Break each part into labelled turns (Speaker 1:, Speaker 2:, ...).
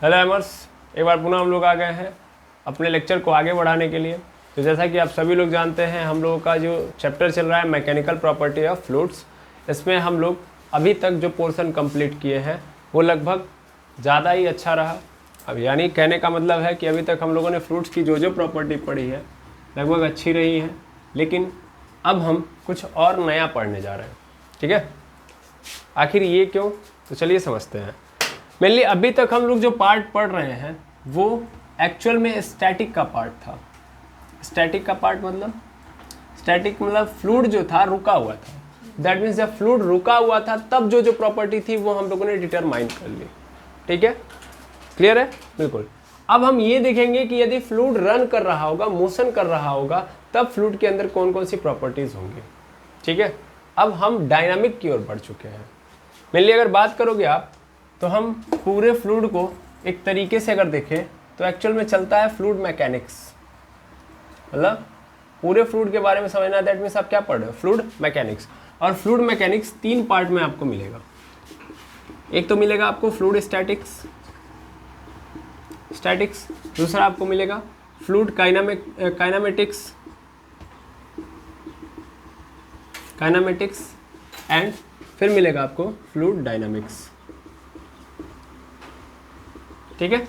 Speaker 1: Hello एमर्स, एक बार पुनः हम लोग आ गए हैं अपने लेक्चर को आगे बढ़ाने के लिए। तो जैसा कि आप सभी लोग जानते हैं, हम लोगों का जो चैप्टर चल रहा है मैकेनिकल प्रॉपर्टी ऑफ फ्लूइड्स, इसमें हम लोग अभी तक जो पोर्शन कंप्लीट किए हैं वो लगभग ज़्यादा ही अच्छा रहा। अब यानी कहने का मतलब है कि अभी तक हम लोगों ने फ्लूइड्स की जो जो प्रॉपर्टी पढ़ी है लगभग अच्छी रही है, लेकिन अब हम कुछ और नया पढ़ने जा रहे हैं। ठीक है, आखिर ये क्यों, तो चलिए समझते हैं। मेनली अभी तक हम लोग जो पार्ट पढ़ रहे हैं वो एक्चुअल में स्टैटिक का पार्ट था। स्टैटिक का पार्ट मतलब स्टैटिक फ्लूइड जो था रुका हुआ था। दैट मीन्स जब फ्लूइड रुका हुआ था तब जो जो प्रॉपर्टी थी वो हम लोगों ने डिटरमाइन कर ली। ठीक है, क्लियर है? बिल्कुल। अब हम ये देखेंगे कि यदि फ्लूइड रन कर रहा होगा, मोशन कर रहा होगा, तब फ्लूइड के अंदर कौन कौन सी प्रॉपर्टीज होंगी। ठीक है, अब हम डायनामिक की ओर बढ़ चुके हैं। मेनली अगर बात करोगे आप, तो हम पूरे फ्लूइड को एक तरीके से अगर देखें तो एक्चुअल में चलता है फ्लूइड मैकेनिक्स। मतलब पूरे फ्लूइड के बारे में समझना, दैट मीन्स आप क्या पढ़ रहे हो, फ्लूइड मैकेनिक्स। और फ्लूइड मैकेनिक्स 3 पार्ट में आपको मिलेगा। एक तो मिलेगा आपको फ्लूइड स्टैटिक्स, दूसरा आपको मिलेगा फ्लूइड काइनामेटिक्स एंड फिर मिलेगा आपको फ्लूइड डायनामिक्स। ठीक है,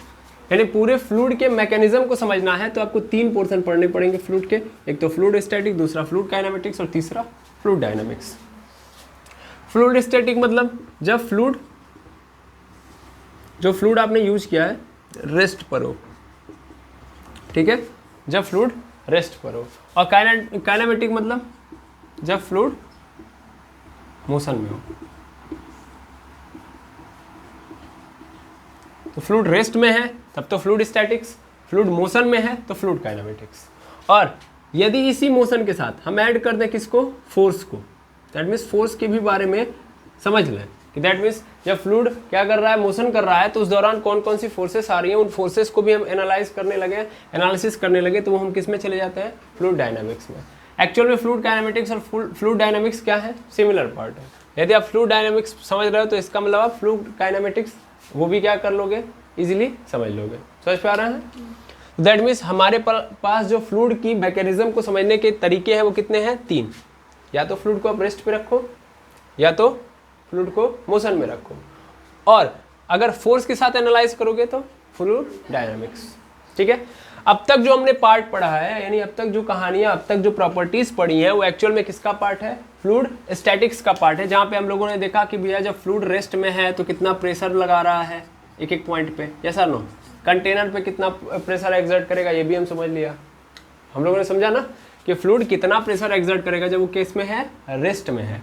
Speaker 1: यानी पूरे फ्लूइड के मैकेनिज्म को समझना है तो आपको 3 पोर्शन पढ़ने पड़ेंगे फ्लूइड के। एक तो फ्लूइड स्टैटिक, दूसरा फ्लूइड काइनेमेटिक्स और तीसरा फ्लूइड डायनामिक्स। फ्लूइड स्टैटिक मतलब जब फ्लूइड आपने यूज किया है रेस्ट पर हो। ठीक है, जब फ्लूइड रेस्ट पर हो। और काइनेमेटिक मतलब जब फ्लूइड मोशन में हो। तो फ्लूइड रेस्ट में है तब तो फ्लूइड स्टैटिक्स, फ्लूइड मोशन में है तो फ्लूइड काइनेमेटिक्स। और यदि इसी मोशन के साथ हम ऐड कर दें किसको, फोर्स को, दैट मीन्स फोर्स के भी बारे में समझ लें कि दैट मीन्स जब फ्लूइड क्या कर रहा है, मोशन कर रहा है, तो उस दौरान कौन कौन सी फोर्सेस आ रही हैं, उन फोर्सेस को भी हम एनालिसिस करने लगे तो वो हम किस में चले जाते हैं, फ्लूइड डायनामिक्स में। एक्चुअल में फ्लूइड काइनेमेटिक्स और फ्लूइड डायनामिक्स क्या है, सिमिलर पार्ट है। यदि आप फ्लूइड डायनामिक्स समझ रहे हो तो इसका मतलब आप फ्लूइड काइनेमेटिक्स वो भी क्या कर लोगे, इजीली समझ लोगे। समझ पा रहे हैं? दैट मीन्स हमारे पास जो फ्लूइड की मैकेनिज्म को समझने के तरीके हैं वो कितने हैं, 3। या तो फ्लूइड को आप रेस्ट पे रखो, या तो फ्लूइड को मोशन में रखो, और अगर फोर्स के साथ एनालाइज करोगे तो फ्लूइड डायनामिक्स। ठीक है, अब तक जो हमने पार्ट पढ़ा है, यानी अब तक जो कहानियां, अब तक जो प्रॉपर्टीज पढ़ी हैं, वो एक्चुअल में किसका पार्ट है, फ्लूइड स्टैटिक्स का पार्ट है। जहां पे हम लोगों ने देखा कि भैया जब फ्लूइड रेस्ट में है तो कितना प्रेशर लगा रहा है एक एक पॉइंट पे, यस और नो, कंटेनर पे कितना प्रेशर एक्सर्ट करेगा, ये भी हम समझ लिया। हम लोगों ने समझा ना कि फ्लूइड कितना प्रेशर एक्सर्ट करेगा जब वो केस में है, रेस्ट में है।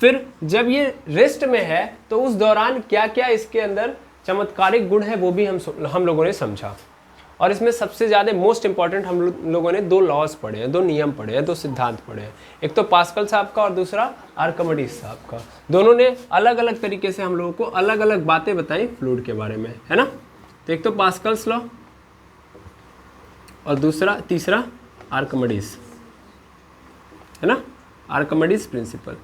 Speaker 1: फिर जब ये रेस्ट में है तो उस दौरान क्या क्या इसके अंदर चमत्कारिक गुण है वो भी हम लोगों ने समझा। और इसमें सबसे ज़्यादा मोस्ट इंपॉर्टेंट हम लोगों ने 2 लॉज पढ़े हैं, 2 नियम पढ़े हैं, 2 सिद्धांत पढ़े हैं। एक तो पास्कल साहब का और दूसरा आर्किमिडीज साहब का। दोनों ने अलग अलग तरीके से हम लोगों को अलग अलग बातें बताई फ्लूइड के बारे में, है ना। तो एक तो पास्कल्स लॉ और तीसरा आर्किमिडीज, है ना, आर्किमिडीज प्रिंसिपल।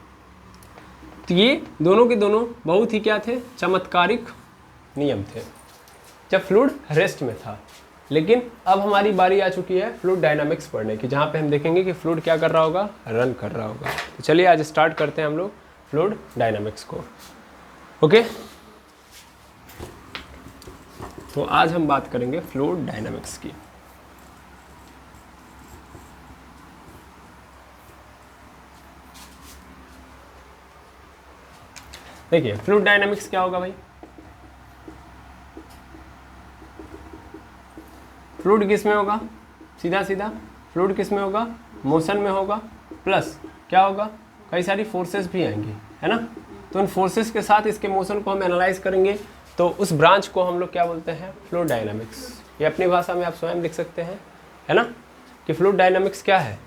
Speaker 1: तो ये दोनों के दोनों बहुत ही क्या थे, चमत्कारिक नियम थे जब फ्लूइड रेस्ट में था। लेकिन अब हमारी बारी आ चुकी है फ्लूइड डायनामिक्स पढ़ने की, जहाँ पे हम देखेंगे कि फ्लूइड क्या कर रहा होगा, रन कर रहा होगा। तो चलिए आज स्टार्ट करते हैं हम लोग फ्लूइड डायनामिक्स को। ओके, तो आज हम बात करेंगे फ्लूइड डायनामिक्स की। देखिए फ्लूइड डायनामिक्स क्या होगा भाई। फ्लूइड किस में होगा, सीधा सीधा फ्लूइड किस में होगा, मोशन में होगा, प्लस क्या होगा, कई सारी फोर्सेस भी आएंगी, है ना। तो उन फोर्सेस के साथ इसके मोशन को हम एनालाइज करेंगे, तो उस ब्रांच को हम लोग क्या बोलते हैं, फ्लूइड डायनामिक्स। ये अपनी भाषा में आप स्वयं लिख सकते हैं, है ना, कि फ्लूइड डायनामिक्स क्या है,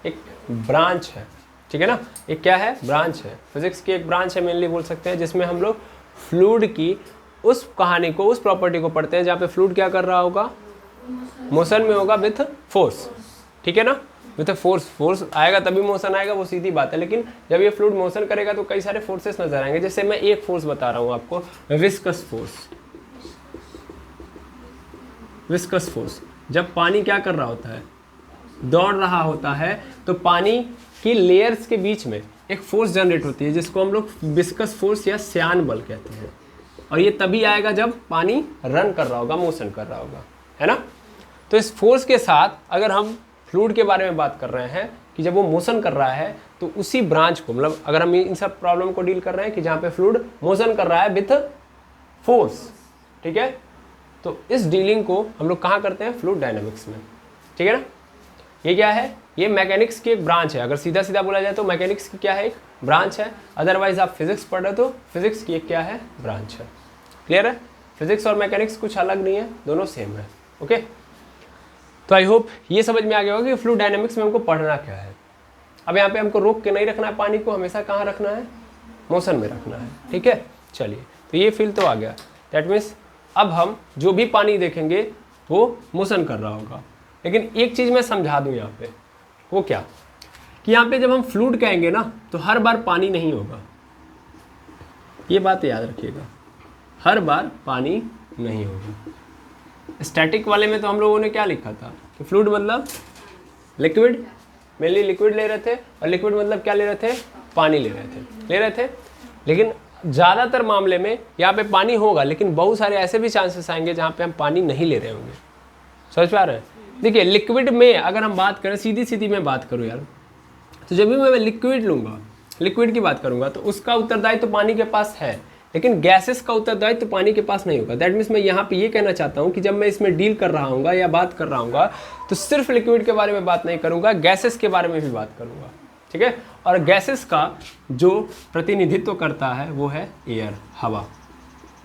Speaker 1: एक ब्रांच है। ठीक है ना, एक क्या है, ब्रांच है, फिजिक्स की एक ब्रांच है मेनली बोल सकते हैं, जिसमें हम लोग फ्लूइड की उस कहानी को, उस प्रॉपर्टी को पढ़ते हैं जहाँ पे फ्लूइड क्या कर रहा होगा, मोशन में होगा विथ फोर्स। ठीक है ना, विथ फोर्स आएगा तभी मोशन आएगा, वो सीधी बात है। लेकिन जब ये फ्लूइड मोशन करेगा तो कई सारे फोर्सेस नजर आएंगे। जैसे मैं एक फोर्स बता रहा हूँ आपको, विस्कस फोर्स, विस्कस फोर्स। जब पानी क्या कर रहा होता है, दौड़ रहा होता है, तो पानी की लेयर्स के बीच में एक फोर्स जनरेट होती है जिसको हम लोग विस्कस फोर्स या श्यान बल कहते हैं। और ये तभी आएगा जब पानी रन कर रहा होगा, मोशन कर रहा होगा, है ना। तो इस फोर्स के साथ अगर हम फ्लूइड के बारे में बात कर रहे हैं कि जब वो मोशन कर रहा है तो उसी ब्रांच को, मतलब अगर हम इन सब प्रॉब्लम को डील कर रहे हैं कि जहाँ पे फ्लूइड मोशन कर रहा है विथ फोर्स, ठीक है, तो इस डीलिंग को हम लोग कहाँ करते हैं, फ्लूइड डायनामिक्स में, ठीक है ना। ये क्या है, ये मैकेनिक्स की एक ब्रांच है। अगर सीधा सीधा बोला जाए तो मैकेनिक्स की क्या है, एक ब्रांच है। अदरवाइज आप फिजिक्स पढ़ रहे हो तो फिजिक्स की एक क्या है, ब्रांच है। क्लियर है, फिजिक्स और मैकेनिक्स कुछ अलग नहीं है, दोनों सेम है। ओके, तो आई होप ये समझ में आ गया होगा कि फ्लूइड डायनामिक्स में हमको पढ़ना क्या है। अब यहाँ पे हमको रोक के नहीं रखना है, पानी को हमेशा कहाँ रखना है, मोशन में रखना है, ठीक है। चलिए, तो ये फील तो आ गया। दैट मीन्स अब हम जो भी पानी देखेंगे वो मोशन कर रहा होगा। लेकिन एक चीज़ मैं समझा दूँ यहाँ पे, वो क्या कि यहाँ पे जब हम फ्लूइड कहेंगे ना तो हर बार पानी नहीं होगा, ये बात याद रखिएगा, हर बार पानी नहीं होगा। स्टैटिक वाले में तो हम लोगों ने क्या लिखा था कि फ्लूइड मतलब लिक्विड, मेनली लिक्विड ले रहे थे, और लिक्विड मतलब क्या ले रहे थे, पानी ले रहे थे। लेकिन ज़्यादातर मामले में यहाँ पे पानी होगा, लेकिन बहुत सारे ऐसे भी चांसेस आएंगे जहाँ पे हम पानी नहीं ले रहे होंगे। समझ पा रहे हैं। देखिए, लिक्विड में अगर हम बात करें, सीधी सीधी मैं बात करूँ यार, तो जब भी मैं लिक्विड लूँगा, लिक्विड की बात करूँगा, तो उसका उत्तरदायित्व तो पानी के पास है, लेकिन गैसेस का उत्तरदायित्व तो पानी के पास नहीं होगा। दैट मीन्स मैं यहाँ पे ये कहना चाहता हूँ कि जब मैं इसमें डील कर रहा हूँ या बात कर रहा हूँ तो सिर्फ लिक्विड के बारे में बात नहीं करूँगा, गैसेस के बारे में भी बात करूँगा, ठीक है। और गैसेस का जो प्रतिनिधित्व करता है वो है एयर, हवा,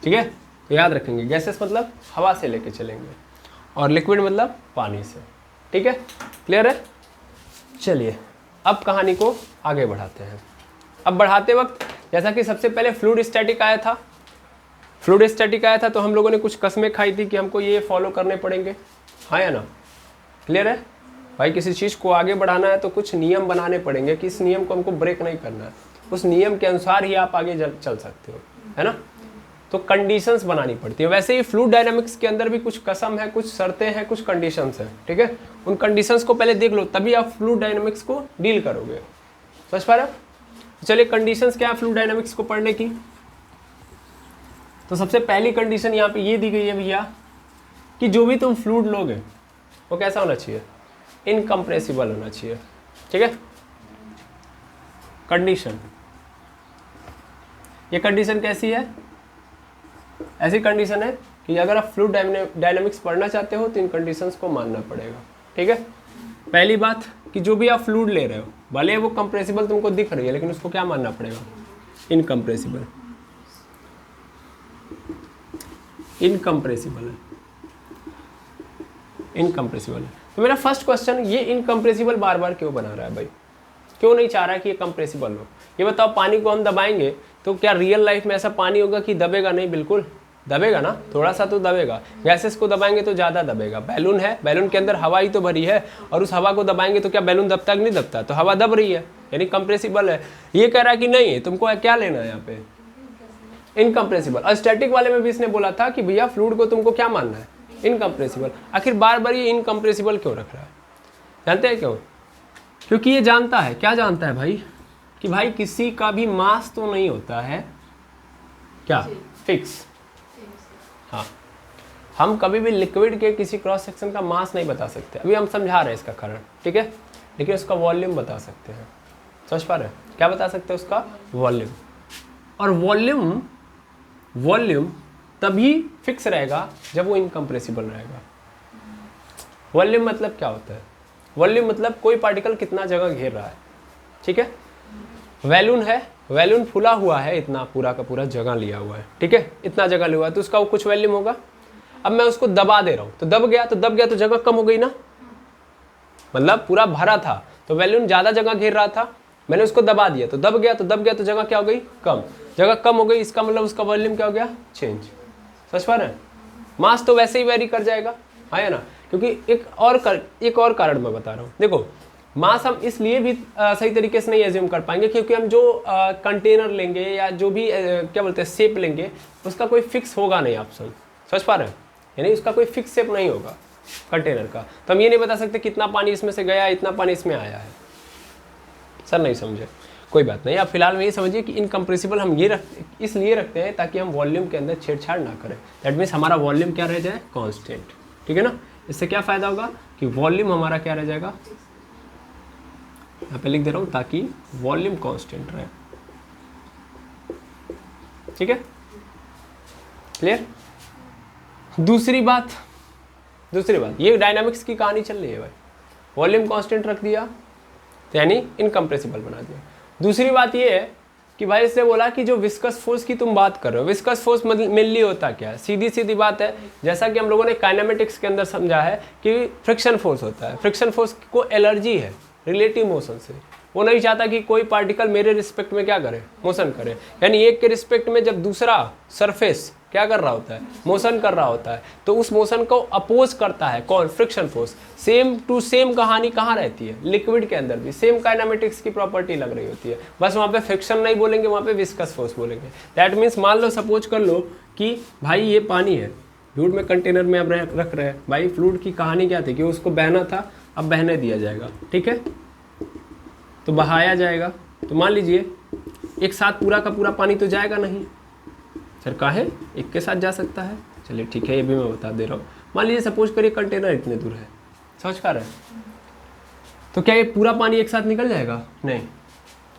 Speaker 1: ठीक है। तो याद रखेंगे, गैसेस मतलब हवा से लेके चलेंगे, और लिक्विड मतलब पानी से, ठीक है। क्लियर है। चलिए, अब कहानी को आगे बढ़ाते हैं। अब बढ़ाते वक्त जैसा कि सबसे पहले फ्लूइड स्टैटिक आया था, फ्लूइड स्टैटिक आया था तो हम लोगों ने कुछ कस्में खाई थी कि हमको ये फॉलो करने पड़ेंगे, हाँ या ना। क्लियर है भाई, किसी चीज़ को आगे बढ़ाना है तो कुछ नियम बनाने पड़ेंगे कि इस नियम को हमको ब्रेक नहीं करना है, उस नियम के अनुसार ही आप आगे चल सकते हो, है ना। तो कंडीशंस बनानी पड़ती है। वैसे ही फ्लूइड डायनामिक्स के अंदर भी कुछ कसम है, कुछ शर्तें हैं, कुछ कंडीशंस हैं, ठीक है। उन कंडीशंस को पहले देख लो, तभी आप फ्लूइड डायनामिक्स को डील करोगे। समझ पा रहे हो। चलिए, कंडीशंस क्या है फ्लूइड डायनामिक्स को पढ़ने की। तो सबसे पहली कंडीशन यहाँ पे ये दी गई है भैया कि जो भी तुम फ्लूइड लोगे वो कैसा होना चाहिए, इनकम्प्रेसिबल होना चाहिए, ठीक है। कंडीशन, ये कंडीशन कैसी है, ऐसी कंडीशन है कि अगर आप फ्लूइड डायनामिक्स पढ़ना चाहते हो तो इन कंडीशंस को मानना पड़ेगा, ठीक है। पहली बात कि जो भी आप फ्लूइड ले रहे हो, भले वो कंप्रेसिबल तुमको दिख रही है, लेकिन उसको क्या मानना पड़ेगा, इनकम्प्रेसिबल, इनकम्प्रेसिबल है, इनकम्प्रेसिबल है। तो मेरा फर्स्ट क्वेश्चन, ये इनकम्प्रेसिबल बार बार क्यों बना रहा है भाई, क्यों नहीं चाह रहा है कि ये कंप्रेसिबल हो। ये बताओ, पानी को हम दबाएंगे तो क्या रियल लाइफ में ऐसा पानी होगा कि दबेगा नहीं, बिल्कुल दबेगा ना, थोड़ा सा तो दबेगा। गैसेस को दबाएंगे तो ज़्यादा दबेगा। बैलून है, बैलून के अंदर हवा ही तो भरी है, और उस हवा को दबाएंगे तो क्या बैलून दबता कि नहीं दबता, तो हवा दब रही है, यानी कंप्रेसिबल है। ये कह रहा है कि नहीं, तुमको क्या लेना है यहाँ पे, इनकम्प्रेसिबल। और स्टैटिक वाले में भी इसने बोला था कि भैया फ्लूइड को तुमको क्या मानना है, इनकम्प्रेसिबल। आखिर बार बार ये इनकम्प्रेसिबल क्यों रख रहा है, जानते हैं क्यों, क्योंकि ये जानता है, क्या जानता है भाई, कि भाई किसी का भी मास तो नहीं होता है क्या, फिक्स। हाँ, हम कभी भी लिक्विड के किसी क्रॉस सेक्शन का मास नहीं बता सकते, अभी हम समझा रहे हैं इसका कारण, ठीक है। लेकिन उसका वॉल्यूम बता सकते हैं, समझ पा रहे हैं, क्या बता सकते हैं, उसका वॉल्यूम। और वॉल्यूम तभी फिक्स रहेगा जब वो इनकम्प्रेसिबल रहेगा। वॉल्यूम मतलब क्या होता है, वॉल्यूम मतलब कोई पार्टिकल कितना जगह घेर रहा है, ठीक है। बैलून है, बैलून फुला हुआ है, इतना पूरा का पूरा जगह लिया हुआ है, ठीक है, इतना जगह लिया हुआ है, तो उसका कुछ वॉल्यूम होगा। अब मैं उसको दबा दे रहा हूँ तो दब गया तो जगह कम हो गई ना, मतलब पूरा भरा था तो बैलून ज़्यादा जगह घेर रहा था, मैंने उसको दबा दिया तो दब गया तो जगह क्या हो गई, कम, जगह कम हो गई, इसका मतलब उसका वॉल्यूम क्या हो गया, चेंज। समझ पा रहे हैं। मास तो वैसे ही वेरी कर जाएगा, है ना, क्योंकि एक और कारण मैं बता रहा हूँ। देखो, मास हम इसलिए भी सही तरीके से नहीं एज्यूम कर पाएंगे क्योंकि हम जो कंटेनर लेंगे या जो भी क्या बोलते हैं शेप लेंगे, उसका कोई फिक्स होगा नहीं ऑप्शन। समझ पा रहे हैं। यानी उसका कोई फिक्स शेप नहीं होगा कंटेनर का। तो हम ये नहीं बता सकते कितना पानी इसमें से गया, इतना पानी इसमें आया है। सर नहीं समझे, कोई बात नहीं। आप फिलहाल में ये समझिए कि इनकम्प्रेसिबल हम ये इसलिए रखते हैं ताकि हम वॉल्यूम के अंदर छेड़छाड़ ना करें। दैट मीन्स हमारा वॉल्यूम क्या रह जाए, कांस्टेंट। ठीक है ना। इससे क्या फ़ायदा होगा कि वॉल्यूम हमारा क्या रह जाएगा, यहाँ पे लिख दे रहा हूँ, ताकि वॉल्यूम कांस्टेंट रहे। ठीक है, क्लियर। दूसरी बात ये डायनामिक्स की कहानी चल रही है भाई। वॉल्यूम कांस्टेंट रख दिया तो यानी इनकम्प्रेसिबल बना दिया। दूसरी बात ये है कि भाई इसने बोला कि जो विस्कस फोर्स की तुम बात कर रहे हो, विस्कस फोर्स मेनली होता क्या है, सीधी सीधी बात है, जैसा कि हम लोगों ने काइनेमेटिक्स के अंदर समझा है कि फ्रिक्शन फोर्स होता है। फ्रिक्शन फोर्स को एलर्जी है रिलेटिव मोशन से। वो नहीं चाहता कि कोई पार्टिकल मेरे रिस्पेक्ट में क्या करे, मोशन करे। यानी एक के रिस्पेक्ट में जब दूसरा सरफेस क्या कर रहा होता है, मोशन कर रहा होता है, तो उस मोशन को अपोज करता है कौन, friction force. Same to same कहानी कहाँ रहती है, लिक्विड के अंदर भी सेम काइनेमेटिक्स की प्रॉपर्टी लग रही होती है, बस वहाँ पे फ्रिक्शन नहीं बोलेंगे, वहाँ पे विस्कस फोर्स बोलेंगे। दैट मीन्स मान लो, सपोज कर लो कि भाई ये पानी है, फ्लूइड में कंटेनर में अब रख रहे हैं। भाई फ्लूइड की कहानी क्या थी कि उसको बहना था, अब बहने दिया जाएगा। ठीक है, तो बहाया जाएगा। तो मान लीजिए एक साथ पूरा का पूरा पानी तो जाएगा नहीं सर, काहे एक के साथ जा सकता है। चलिए ठीक है, ये भी मैं बता दे रहा हूँ। मान लीजिए सपोज करिए कंटेनर इतने दूर है, समझ पा रहे हैं, तो क्या ये पूरा पानी एक साथ निकल जाएगा, नहीं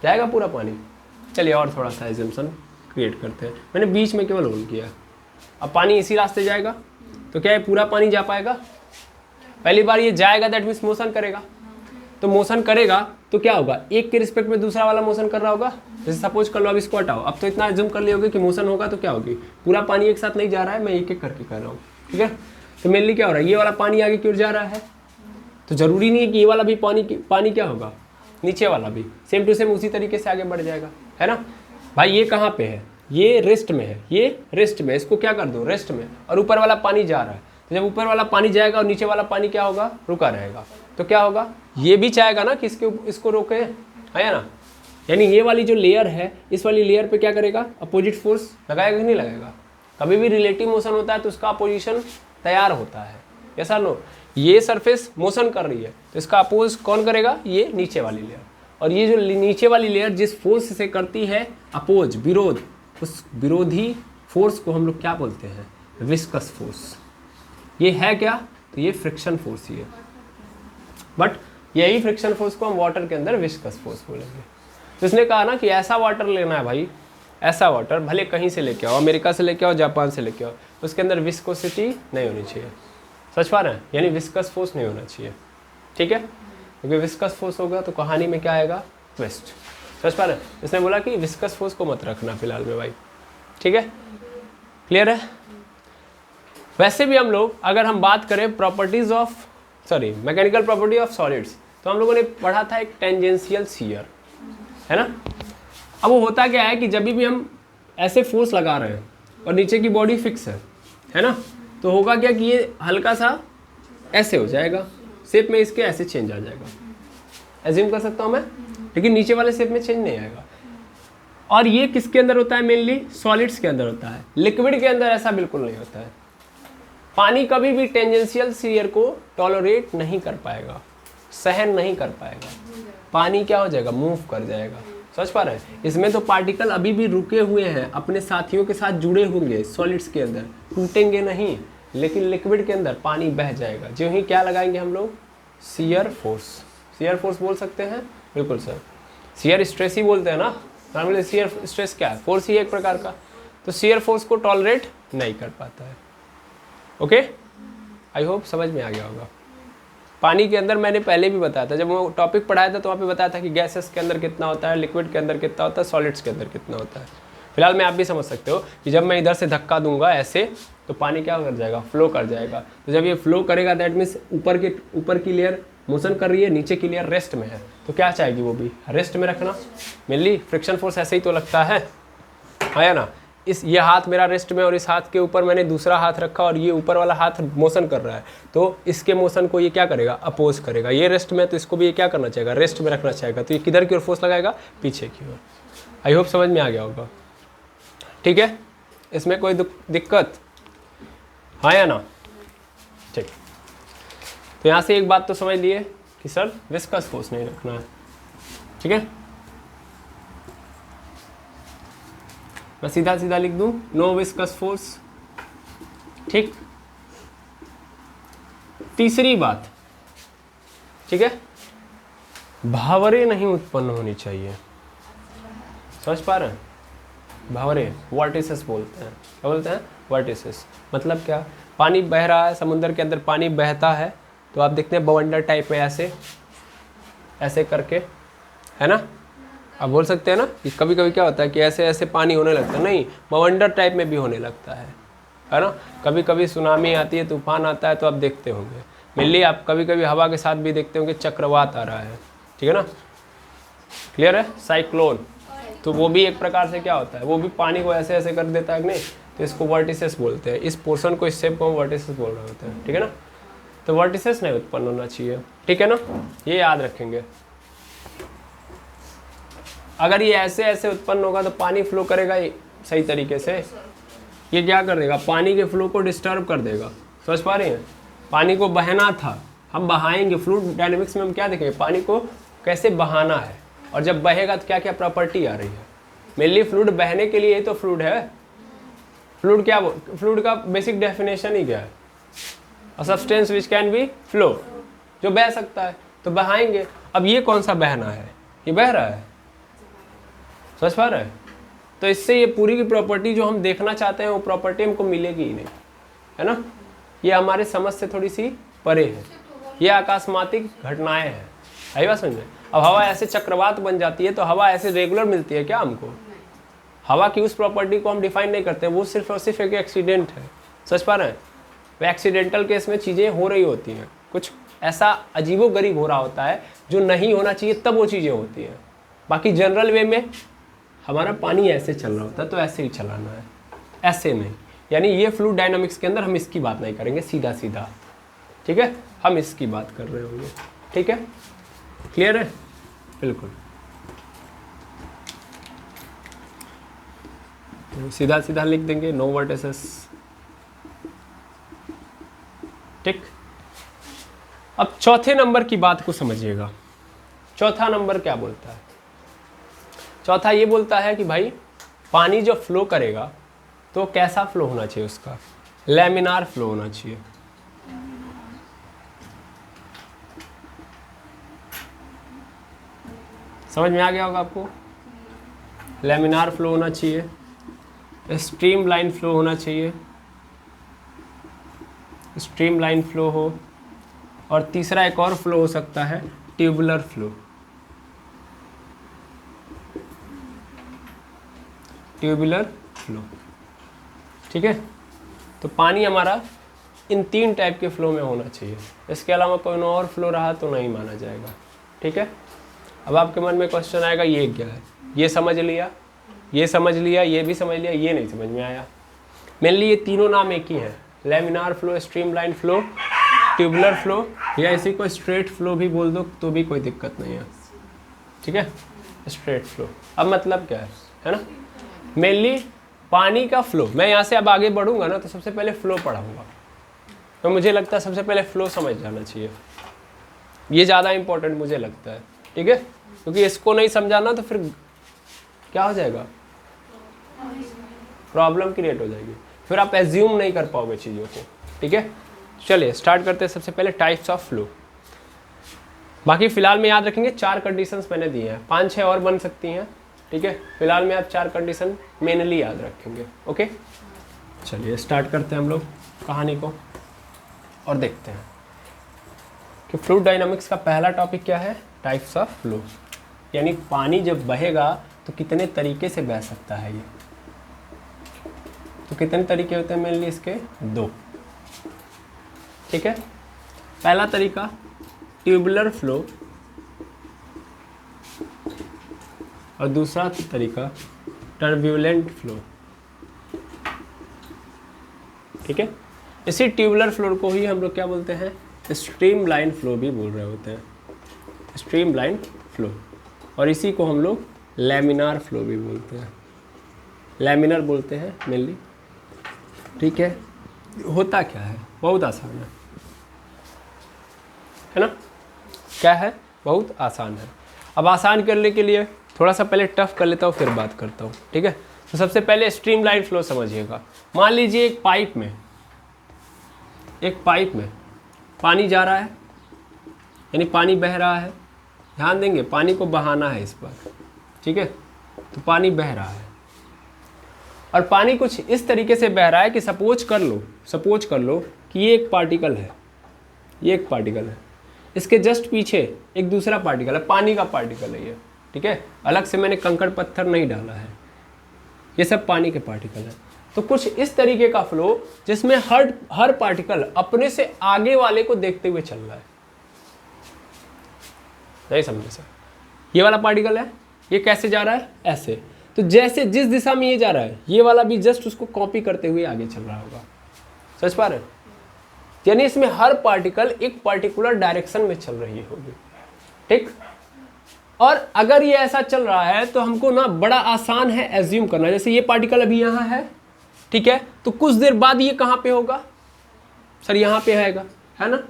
Speaker 1: जाएगा पूरा पानी। चलिए और थोड़ा सा एजम्पशन क्रिएट करते हैं, मैंने बीच में केवल होल्ड किया। अब पानी इसी रास्ते जाएगा, तो क्या ये पूरा पानी जा पाएगा, पहली बार ये जाएगा, दैट मीन्स मोशन करेगा। तो मोशन करेगा तो क्या होगा, एक के रिस्पेक्ट में दूसरा वाला मोशन कर रहा होगा। जैसे सपोज कर लो, अब इसको हटाओ, अब तो इतना एज्यूम कर लिया होगा कि मोशन होगा तो क्या होगी, पूरा पानी एक साथ नहीं जा रहा है, मैं एक एक करके कर रहा हूँ। ठीक है, तो मेनली क्या हो रहा है, ये वाला पानी आगे क्यों जा रहा है, तो जरूरी नहीं है कि ये वाला भी पानी क्या होगा, नीचे वाला भी सेम टू सेम उसी तरीके से आगे बढ़ जाएगा, है ना। भाई ये कहाँ पे है, ये रेस्ट में है, ये रेस्ट में, इसको क्या कर दो, रेस्ट में, और ऊपर वाला पानी जा रहा है। तो जब ऊपर वाला पानी जाएगा और नीचे वाला पानी क्या होगा, रुका रहेगा, तो क्या होगा, ये भी चाहेगा ना कि इसको रोके, है ना। यानी ये वाली जो लेयर है, इस वाली लेयर पे क्या करेगा, अपोजिट फोर्स लगाएगा कि नहीं लगाएगा। कभी भी रिलेटिव मोशन होता है तो उसका अपोजिशन तैयार होता है, ऐसा नो। ये सरफेस मोशन कर रही है तो इसका अपोज कौन करेगा, ये नीचे वाली लेयर। और ये जो नीचे वाली लेयर जिस फोर्स से करती है अपोज, विरोध, उस विरोधी फोर्स को हम लोग क्या बोलते हैं, विस्कस फोर्स। ये है क्या, तो ये फ्रिक्शन फोर्स ही है, बट यही फ्रिक्शन फोर्स को हम वाटर के अंदर विस्कस फोर्स बोलेंगे। तो इसने कहा ना कि ऐसा वाटर लेना है भाई, ऐसा वाटर भले कहीं से लेके आओ, अमेरिका से लेके आओ, जापान से लेके आओ, उसके अंदर विस्कोसिटी नहीं होनी चाहिए। सच पा रहे हैं, यानी विस्कस फोर्स नहीं होना चाहिए। ठीक है, क्योंकि विस्कस फोर्स होगा तो कहानी में क्या आएगा, ट्विस्ट। समझ पा रहे हैं, इसने बोला कि विस्कस फोर्स को मत रखना फिलहाल में भाई। ठीक है, क्लियर है। वैसे भी हम लोग अगर हम बात करें properties of mechanical property of solids, तो हम लोगों ने पढ़ा था एक टेंजेंशियल शियर, है ना। अब वो होता क्या है कि जब भी हम ऐसे फोर्स लगा रहे हैं और नीचे की बॉडी फिक्स है ना, तो होगा क्या कि ये हल्का सा ऐसे हो जाएगा, शेप में इसके ऐसे चेंज आ जाएगा, एज्यूम कर सकता हूँ मैं, लेकिन नीचे वाले शेप में चेंज नहीं आएगा। और ये किसके अंदर होता है, मेनली सॉलिड्स के अंदर होता है। लिक्विड के अंदर ऐसा बिल्कुल नहीं होता है। पानी कभी भी टेंजेंशियल शियर को टॉलरेट नहीं कर पाएगा, सहन नहीं कर पाएगा। पानी क्या हो जाएगा, मूव कर जाएगा। समझ पा रहे हैं, इसमें तो पार्टिकल अभी भी रुके हुए हैं, अपने साथियों के साथ जुड़े होंगे सॉलिड्स के अंदर, टूटेंगे नहीं। लेकिन लिक्विड के अंदर पानी बह जाएगा। जो ही क्या लगाएंगे हम लोग, शियर फोर्स। शियर फोर्स बोल सकते हैं, बिल्कुल सर। शियर स्ट्रेस ही बोलते हैं ना, नॉर्मली शियर स्ट्रेस क्या है, फोर्स ही एक प्रकार का। तो शियर फोर्स को टॉलरेट नहीं कर पाता है। ओके, आई होप समझ में आ गया होगा। पानी के अंदर मैंने पहले भी बताया था, जब मैं टॉपिक पढ़ाया था तो वहाँ पे बताया था कि गैसेस के अंदर कितना होता है, लिक्विड के अंदर कितना होता है, सॉलिड्स के अंदर कितना होता है। फिलहाल में आप भी समझ सकते हो कि जब मैं इधर से धक्का दूंगा ऐसे, तो पानी क्या कर जाएगा, फ्लो कर जाएगा। तो जब ये फ्लो करेगा, दैट मीन्स ऊपर की लेयर मोशन कर रही है, नीचे की लेयर रेस्ट में है, तो क्या चाहेगी वो भी रेस्ट में रखना। मेनली फ्रिक्शन फोर्स ऐसे ही तो लगता है ना। ये हाथ मेरा रेस्ट में और इस हाथ के ऊपर मैंने दूसरा हाथ रखा और ये ऊपर वाला हाथ मोशन कर रहा है, तो इसके मोशन को ये क्या करेगा, अपोज करेगा। ये रेस्ट में, तो इसको भी ये क्या करना चाहेगा, रेस्ट में रखना चाहेगा। तो ये किधर की ओर फोर्स लगाएगा, पीछे की ओर। आई होप समझ में आ गया होगा। ठीक है, इसमें कोई दिक्कत, हाँ या ना। ठीक, तो यहाँ से एक बात तो समझ लिए कि सर विस्कस फोर्स नहीं रखना है, ठीक है। मैं सीधा सीधा लिख दूं नो विस्कस फोर्स, ठीक। तीसरी बात, ठीक है, भावरे नहीं उत्पन्न होनी चाहिए। समझ पा रहे हैं? भावरे वॉर्टिसेस बोलते हैं। क्या बोलते हैं? वॉर्टिसेस। मतलब क्या? पानी बह रहा है, समुद्र के अंदर पानी बहता है, तो आप देखते हैं बवंडर टाइप में ऐसे ऐसे करके, है ना। आप बोल सकते हैं ना कि कभी कभी क्या होता है कि ऐसे ऐसे पानी होने लगता है, नहीं, बवंडर टाइप में भी होने लगता है ना। कभी कभी सुनामी आती है, तूफान आता है, तो आप देखते होंगे। मेनली आप कभी कभी हवा के साथ भी देखते होंगे चक्रवात आ रहा है, ठीक है ना। क्लियर है? साइक्लोन, तो वो भी एक प्रकार से क्या होता है, वो भी पानी को ऐसे ऐसे कर देता है कि नहीं, तो इसको वर्टिसेस बोलते हैं। इस पोर्शन को, इस शेप को हम वर्टिसेस बोल रहे होते हैं, ठीक है ना। तो वर्टिसेस नहीं उत्पन्न होना चाहिए, ठीक है ना, ये याद रखेंगे। अगर ये ऐसे ऐसे उत्पन्न होगा तो पानी फ्लो करेगा सही तरीके से, ये क्या कर देगा, पानी के फ्लो को डिस्टर्ब कर देगा। समझ पा रहे हैं? पानी को बहना था, हम बहाएंगे। फ्लूइड डायनेमिक्स में हम क्या देखेंगे, पानी को कैसे बहाना है, और जब बहेगा तो क्या क्या प्रॉपर्टी आ रही है। मेनली फ्लूइड बहने के लिए ही तो फ्लूइड है। फ्लूइड क्या, फ्लूइड का बेसिक डेफिनेशन ही क्या है, a substance which can be flow, जो बह सकता है, तो बहाएंगे। अब ये कौन सा बहना है, ये बह रहा है, समझ पा रहे हैं? तो इससे ये पूरी की प्रॉपर्टी जो हम देखना चाहते हैं वो प्रॉपर्टी हमको मिलेगी ही नहीं, है ना। ये हमारे समझ से थोड़ी सी परे है, ये आकाशमातिक घटनाएं हैं। आई बात समझ में? अब हवा ऐसे चक्रवात बन जाती है, तो हवा ऐसे रेगुलर मिलती है क्या हमको? हवा की उस प्रॉपर्टी को हम डिफाइन नहीं करते, वो सिर्फ और सिर्फ एक एक्सीडेंट है। समझ पा रहे हैं? वो एक्सीडेंटल केस में चीज़ें हो रही होती हैं, कुछ ऐसा अजीबोगरीब हो रहा होता है जो नहीं होना चाहिए, तब वो चीज़ें होती हैं। बाकी जनरल वे में हमारा पानी ऐसे चल रहा होता है, तो ऐसे ही चलाना है, ऐसे नहीं। यानी ये फ्लूइड डायनामिक्स के अंदर हम इसकी बात नहीं करेंगे सीधा सीधा, ठीक है, हम इसकी बात कर रहे होंगे, ठीक है। क्लियर है? बिल्कुल। तो सीधा सीधा लिख देंगे नो वर्टिसेस, ठीक। अब चौथे नंबर की बात को समझिएगा। चौथा नंबर क्या बोलता है? चौथा ये बोलता है कि भाई पानी जो फ्लो करेगा तो कैसा फ्लो होना चाहिए, उसका लैमिनार फ्लो होना चाहिए। समझ में आ गया होगा आपको? लैमिनार फ्लो होना चाहिए, स्ट्रीम लाइन फ्लो होना चाहिए, स्ट्रीम लाइन फ्लो हो, और तीसरा एक और फ्लो हो सकता है ट्यूबुलर फ्लो। ट्यूबुलर फ्लो, ठीक है। तो पानी हमारा इन तीन टाइप के फ्लो में होना चाहिए, इसके अलावा कोई और फ्लो रहा तो नहीं माना जाएगा, ठीक है। अब आपके मन में क्वेश्चन आएगा ये क्या है, ये समझ लिया, ये समझ लिया, ये भी समझ लिया, ये नहीं समझ में आया। मेनली ये तीनों नाम एक ही है, laminar flow, streamline flow, tubular flow, या इसी को स्ट्रेट फ्लो भी बोल दो तो भी कोई दिक्कत नहीं है, ठीक है, स्ट्रेट फ्लो। अब मतलब क्या है ना, मेनली पानी का फ्लो। मैं यहाँ से अब आगे बढ़ूंगा ना, तो सबसे पहले फ्लो पढ़ाऊंगा, तो मुझे लगता है सबसे पहले फ्लो समझ जाना चाहिए, ये ज़्यादा इंपॉर्टेंट मुझे लगता है, ठीक है। क्योंकि इसको नहीं समझाना तो फिर क्या हो जाएगा, प्रॉब्लम क्रिएट हो जाएगी, फिर आप एज्यूम नहीं कर पाओगे चीज़ों को, ठीक है। चलिए स्टार्ट करते हैं। सबसे पहले टाइप्स ऑफ फ्लो। बाकी फिलहाल में याद रखेंगे 4 कंडीशंस मैंने दी हैं, 5-6 और बन सकती हैं, ठीक है। फिलहाल में आप 4 कंडीशन मेनली याद रखेंगे, ओके। चलिए स्टार्ट करते हैं हम लोग कहानी को और देखते हैं कि फ्लूइड डायनामिक्स का पहला टॉपिक क्या है, टाइप्स ऑफ फ्लो। यानी पानी जब बहेगा तो कितने तरीके से बह सकता है ये, तो कितने तरीके होते हैं मेनली इसके? 2, ठीक है। पहला तरीका ट्यूबुलर फ्लो और दूसरा तरीका टर्ब्यूलेंट फ्लो, ठीक है। इसी ट्यूबुलर फ्लो को ही हम लोग क्या बोलते हैं, स्ट्रीम लाइन फ्लो भी बोल रहे होते हैं, स्ट्रीम लाइन फ्लो, और इसी को हम लोग लैमिनार फ्लो भी बोलते हैं, लैमिनार बोलते हैं मेनली, ठीक है। होता क्या है, बहुत आसान है। है ना? क्या है? बहुत आसान है। अब आसान करने के लिए थोड़ा सा पहले टफ कर लेता हूँ, फिर बात करता हूँ, ठीक है? तो सबसे पहले स्ट्रीमलाइन फ्लो समझिएगा। मान लीजिए एक पाइप में पानी जा रहा है, यानी पानी बह रहा है। ध्यान देंगे, पानी को बहाना है इस पर, ठीक है? तो पानी बह रहा है और पानी कुछ इस तरीके से बह रहा है कि सपोज कर लो कि ये एक पार्टिकल है, इसके जस्ट पीछे एक दूसरा पार्टिकल है, पानी का पार्टिकल है ये, ठीक है? अलग से मैंने कंकड़ पत्थर नहीं डाला है, ये सब पानी के पार्टिकल है। तो कुछ इस तरीके का फ्लो जिसमें हर पार्टिकल अपने से आगे वाले को देखते हुए चल रहा है। नहीं समझे सर? ये वाला पार्टिकल है, ये कैसे जा रहा है? ऐसे। तो जैसे जिस दिशा में ये जा रहा है, ये वाला भी जस्ट उसको कॉपी करते हुए आगे चल रहा होगा। समझ पा रहे हैं? यानी इसमें हर पार्टिकल एक पर्टिकुलर डायरेक्शन में चल रही होगी, ठीक? और अगर ये ऐसा चल रहा है तो हमको ना बड़ा आसान है एज्यूम करना। जैसे ये पार्टिकल अभी यहाँ है, ठीक है? तो कुछ देर बाद ये कहाँ पे होगा? सर यहाँ पे आएगा, है ना?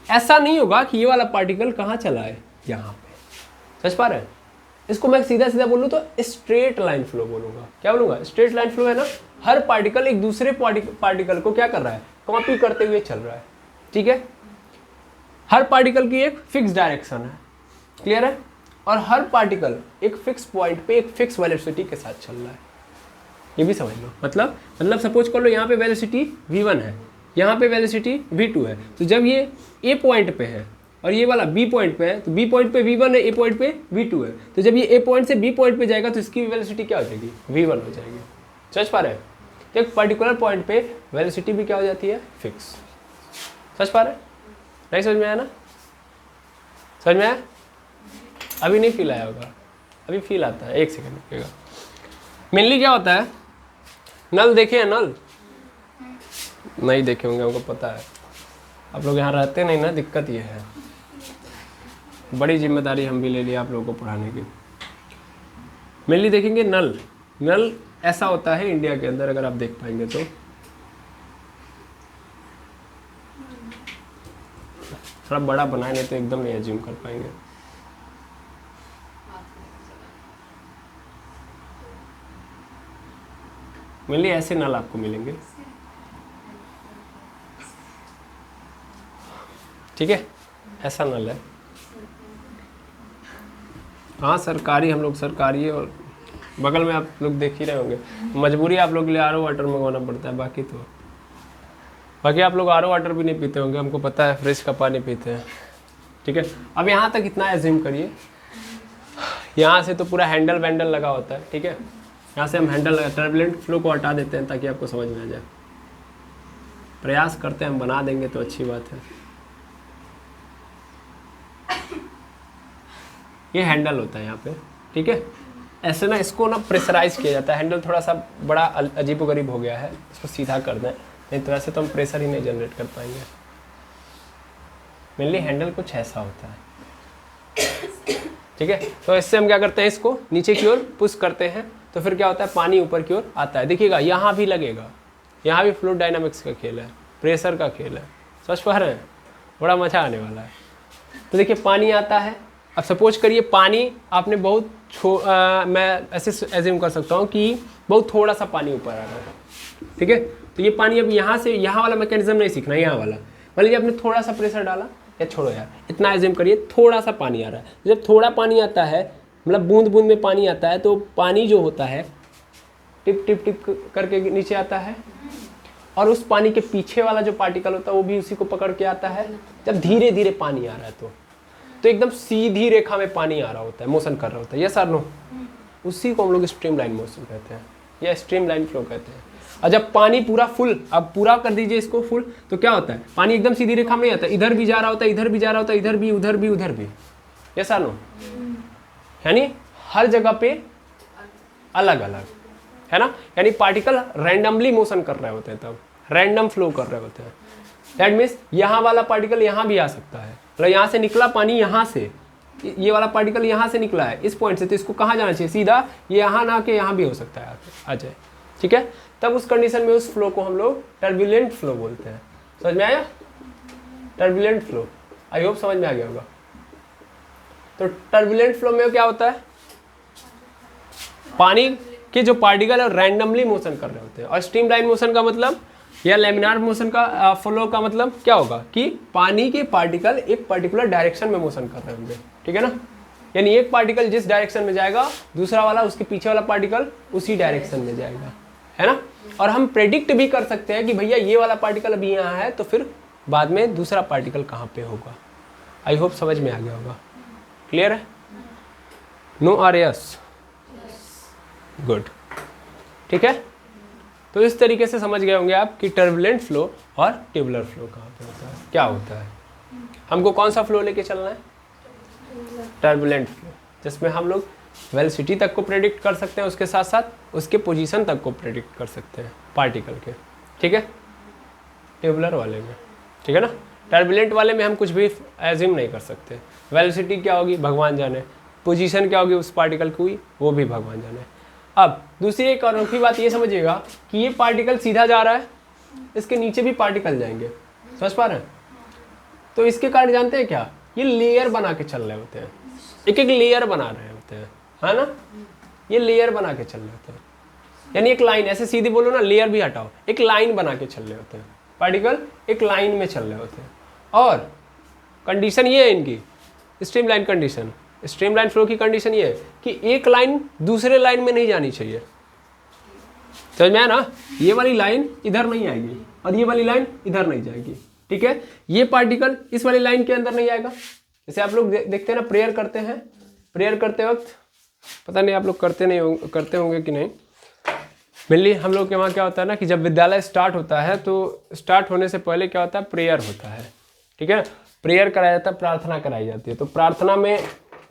Speaker 1: ऐसा नहीं होगा कि ये वाला पार्टिकल कहाँ चला है, यहाँ पे। समझ पा रहे हैं? इसको मैं सीधा बोलूँ तो स्ट्रेट लाइन फ्लो बोलूँगा। क्या बोलूँगा? स्ट्रेट लाइन फ्लो है ना। हर पार्टिकल एक दूसरे पार्टिकल को क्या कर रहा है? कॉपी करते हुए चल रहा है, ठीक है? हर पार्टिकल की एक फिक्स डायरेक्शन है, क्लियर है? और हर पार्टिकल एक फिक्स पॉइंट पे एक फिक्स वेलोसिटी के साथ चल रहा है। ये भी समझ लो। मतलब सपोज कर लो यहाँ पे वेलोसिटी v1 है, यहाँ पे वेलोसिटी v2 है। तो जब ये a पॉइंट पे है और ये वाला b पॉइंट पे है, तो b पॉइंट पे v1 है, a पॉइंट पे v2 है। तो जब ये a पॉइंट से b पॉइंट पे जाएगा तो इसकी वेलोसिटी क्या हो जाएगी? v1 हो जाएगी। समझ पा रहे हैं? तो एक पर्टिकुलर पॉइंट पे वेलोसिटी भी क्या हो जाती है? फिक्स। समझ पा रहे हैं? नहीं समझ में आया ना? समझ में आया? अभी नहीं फील आया होगा, अभी फील आता है। एक सेकंड रुकिएगा। मेनली क्या होता है? नल देखे हैं? नल नहीं देखे होंगे, हमको पता है। आप लोग यहाँ रहते नहीं ना, दिक्कत ये है। बड़ी जिम्मेदारी हम भी ले लिया आप लोगों को पढ़ाने की। मेनली देखेंगे नल ऐसा होता है इंडिया के अंदर, अगर आप देख पाएंगे तो। थोड़ा बड़ा बनाए, नहीं तो एकदम नहीं एज्यूम कर पाएंगे। मेनली ऐसे नल आपको मिलेंगे, ठीक है? ऐसा नल है। हाँ सरकारी, हम लोग सरकारी है और बगल में आप लोग देख ही रहे होंगे। मजबूरी आप लोग के लिए आरओ वाटर मंगवाना पड़ता है, बाकी आप लोग आरओ वाटर भी नहीं पीते होंगे, हमको पता है, फ्रिज का पानी पीते हैं, ठीक है? अब यहाँ तक इतना एज्यूम करिए। यहाँ से तो पूरा हैंडल वैंडल लगा होता है, ठीक है? यहाँ से हम हैंडल टर्बुलेंट फ्लो को हटा देते हैं ताकि आपको समझ में आ जाए। प्रयास करते हैं, हम बना देंगे तो अच्छी बात है। ये हैंडल होता है यहाँ पे, ठीक है? ऐसे ना इसको ना प्रेशराइज किया जाता है। हैंडल थोड़ा सा बड़ा अजीबोगरीब हो गया है, इसको सीधा कर दें, नहीं तो ऐसे तो हम प्रेशर ही नहीं जनरेट कर पाएंगे। मेनली हैंडल कुछ ऐसा होता है, ठीक है? तो इससे हम क्या करते हैं, इसको नीचे की ओर पुश करते हैं, तो फिर क्या होता है? पानी ऊपर की ओर आता है। देखिएगा यहाँ भी लगेगा, यहाँ भी फ्लूइड डायनामिक्स का खेल है, प्रेशर का खेल है। समझ पा रहे हैं? बड़ा मजा आने वाला है। तो देखिए पानी आता है। अब सपोज करिए पानी आपने बहुत मैं ऐसे एज्यूम कर सकता हूँ कि बहुत थोड़ा सा पानी ऊपर आ रहा है, ठीक है? तो ये पानी अब यहाँ से, यहाँ वाला मैकेनिज्म नहीं सीखना, यहाँ वाला मान लीजिए आपने थोड़ा सा प्रेशर डाला, या छोड़ो यार, इतना एज्यूम करिए थोड़ा सा पानी आ रहा है। जब थोड़ा पानी आता है, मतलब बूंद बूंद में पानी आता है, तो पानी जो होता है टिप टिप टिप करके नीचे आता है, और उस पानी के पीछे वाला जो पार्टिकल होता है वो भी उसी को पकड़ के आता है। जब धीरे धीरे पानी आ रहा है तो एकदम सीधी रेखा में पानी आ रहा होता है, मोशन कर रहा होता है, यस और नो? उसी को हम लोग स्ट्रीमलाइन मोशन कहते हैं या स्ट्रीमलाइन फ्लो कहते हैं। और जब पानी पूरा फुल, अब पूरा कर दीजिए इसको फुल, तो क्या होता है? पानी एकदम सीधी रेखा में नहीं आता, इधर भी जा रहा होता है, इधर भी जा रहा होता है, इधर भी, उधर भी, उधर भी, यस और नो? यानी हर जगह पे अलग अलग, है ना? यानी पार्टिकल रैंडमली मोशन कर रहे होते हैं, तब रैंडम फ्लो कर रहे होते हैं। दैट मीन्स यहाँ वाला पार्टिकल यहाँ भी आ सकता है, मतलब यहाँ से निकला पानी, यहाँ से ये वाला पार्टिकल यहाँ से निकला है इस पॉइंट से, तो इसको कहाँ जाना चाहिए? सीधा ये यहाँ ना के यहाँ भी हो सकता है, आ जाए, ठीक है? तब उस कंडीशन में उस फ्लो को हम लोग टर्बुलेंट फ्लो बोलते हैं। समझ में आया? टर्बुलेंट फ्लो, आई होप समझ में आ गया होगा। तो टर्बुलेंट फ्लो में क्या होता है, पानी के जो पार्टिकल है रैंडमली मोशन कर रहे होते हैं। और स्ट्रीमलाइन मोशन का मतलब या लेमिनार मोशन का फ्लो का मतलब क्या होगा कि पानी के पार्टिकल एक पर्टिकुलर डायरेक्शन में मोशन कर रहे होंगे, ठीक है ना। यानी एक पार्टिकल जिस डायरेक्शन में जाएगा दूसरा वाला उसके पीछे वाला पार्टिकल उसी डायरेक्शन में जाएगा, है ना। और हम प्रेडिक्ट भी कर सकते हैं कि भैया ये वाला पार्टिकल अभी यहाँ है तो फिर बाद में दूसरा पार्टिकल कहाँ पे होगा। आई होप समझ में आ गया होगा। क्लियर है? No are yes? गुड, ठीक है। तो इस तरीके से समझ गए होंगे आप कि टर्बुलेंट फ्लो और ट्यूबुलर फ्लो कहाँ पे होता है, क्या होता है। हमको कौन सा फ्लो लेके चलना है? टर्बुलेंट फ्लो, जिसमें हम लोग वेलोसिटी तक को प्रेडिक्ट कर सकते हैं, उसके साथ साथ उसके पोजीशन तक को प्रेडिक्ट कर सकते हैं पार्टिकल के, ठीक है। ट्यूबुलर वाले में, ठीक है ना। टर्बुलेंट वाले में हम कुछ भी एज्यूम नहीं कर सकते। वेलोसिटी क्या होगी भगवान जाने, पोजीशन क्या होगी उस पार्टिकल की वो भी भगवान जाने। अब दूसरी एक अनोखी बात ये समझिएगा कि ये पार्टिकल सीधा जा रहा है, इसके नीचे भी पार्टिकल जाएंगे, समझ पा रहे हैं। तो इसके कारण जानते हैं क्या, ये लेयर बना के चल रहे होते हैं, एक एक लेयर बना रहे होते हैं, है ना। ये लेयर बना के चल रहे होते हैं, यानी एक लाइन, ऐसे सीधी बोलो ना, लेयर भी हटाओ, एक लाइन बना के चल रहे होते हैं पार्टिकल, एक लाइन में चल रहे होते हैं। और कंडीशन ये है इनकी स्ट्रीमलाइन कंडीशन, स्ट्रीमलाइन फ्लो की कंडीशन ये है कि एक लाइन दूसरे लाइन में नहीं जानी चाहिए, समझ में आया ना। ये वाली लाइन इधर नहीं आएगी और ये वाली लाइन इधर नहीं जाएगी, ठीक है। ये पार्टिकल इस वाली लाइन के अंदर नहीं आएगा। जैसे आप लोग देखते हैं ना, प्रेयर करते हैं, प्रेयर करते वक्त पता नहीं आप लोग करते होंगे कि नहीं। मेनली हम लोग के वहाँ क्या होता है ना कि जब विद्यालय स्टार्ट होता है तो स्टार्ट होने से पहले क्या होता है, प्रेयर होता है, ठीक है। प्रेयर कराया जाता है, प्रार्थना कराई जाती है। तो प्रार्थना में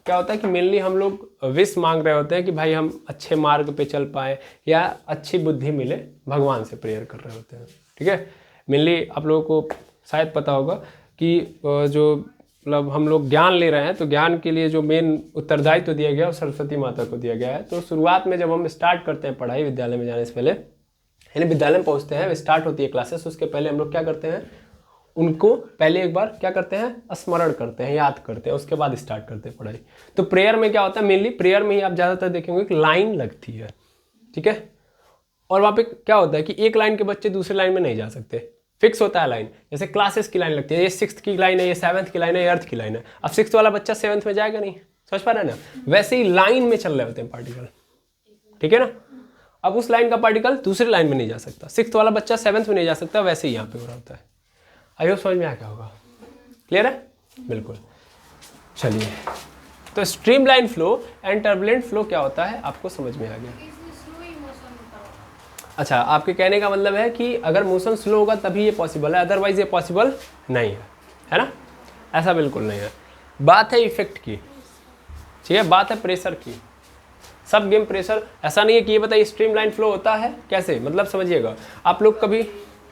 Speaker 1: क्या होता है कि मेनली हम लोग विश मांग रहे होते हैं कि भाई हम अच्छे मार्ग पे चल पाए या अच्छी बुद्धि मिले, भगवान से प्रेयर कर रहे होते हैं, ठीक है। मेनली आप लोगों को शायद पता होगा कि जो मतलब हम लोग ज्ञान ले रहे हैं तो ज्ञान के लिए जो मेन उत्तरदायित्व दिया गया है वो सरस्वती माता को दिया गया है। तो शुरुआत में जब हम स्टार्ट करते हैं पढ़ाई विद्यालय में जाने से पहले, यानी विद्यालय में पहुंचते हैं, स्टार्ट होती है क्लासेस, उसके पहले हम लोग क्या करते हैं, उनको पहले एक बार क्या करते हैं, स्मरण करते हैं, याद करते हैं, उसके बाद स्टार्ट करते हैं पढ़ाई। तो प्रेयर में क्या होता है, मेनली प्रेयर में ही आप ज़्यादातर देखेंगे कि लाइन लगती है, ठीक है। और वहाँ पे क्या होता है कि एक लाइन के बच्चे दूसरे लाइन में नहीं जा सकते, फिक्स होता है लाइन। जैसे क्लासेस की लाइन लगती है, ये 6th की लाइन है, ये 7th की लाइन है, ये 8th की लाइन है। अब 6th वाला बच्चा 7th में जाएगा नहीं, समझ पा रहे हैं ना। वैसे ही लाइन में चल रहे होते हैं पार्टिकल, ठीक है ना। अब उस लाइन का पार्टिकल दूसरे लाइन में नहीं जा सकता, 6th वाला बच्चा 7th में नहीं जा सकता, वैसे ही यहाँ पे हो रहा होता है। आई होप समझ में आ क्या होगा, क्लियर है, बिल्कुल। चलिए, तो streamline flow and turbulent flow क्या होता है आपको समझ में आ गया। अच्छा, आपके कहने का मतलब है कि अगर मोशन स्लो होगा तभी ये पॉसिबल है, अदरवाइज ये पॉसिबल नहीं है ना। ऐसा बिल्कुल नहीं है। बात है इफेक्ट की, ठीक है, बात है प्रेशर की। सब गेम प्रेशर, ऐसा नहीं है कि ये बताइए स्ट्रीमलाइन फ्लो होता है कैसे, मतलब समझिएगा। आप लोग कभी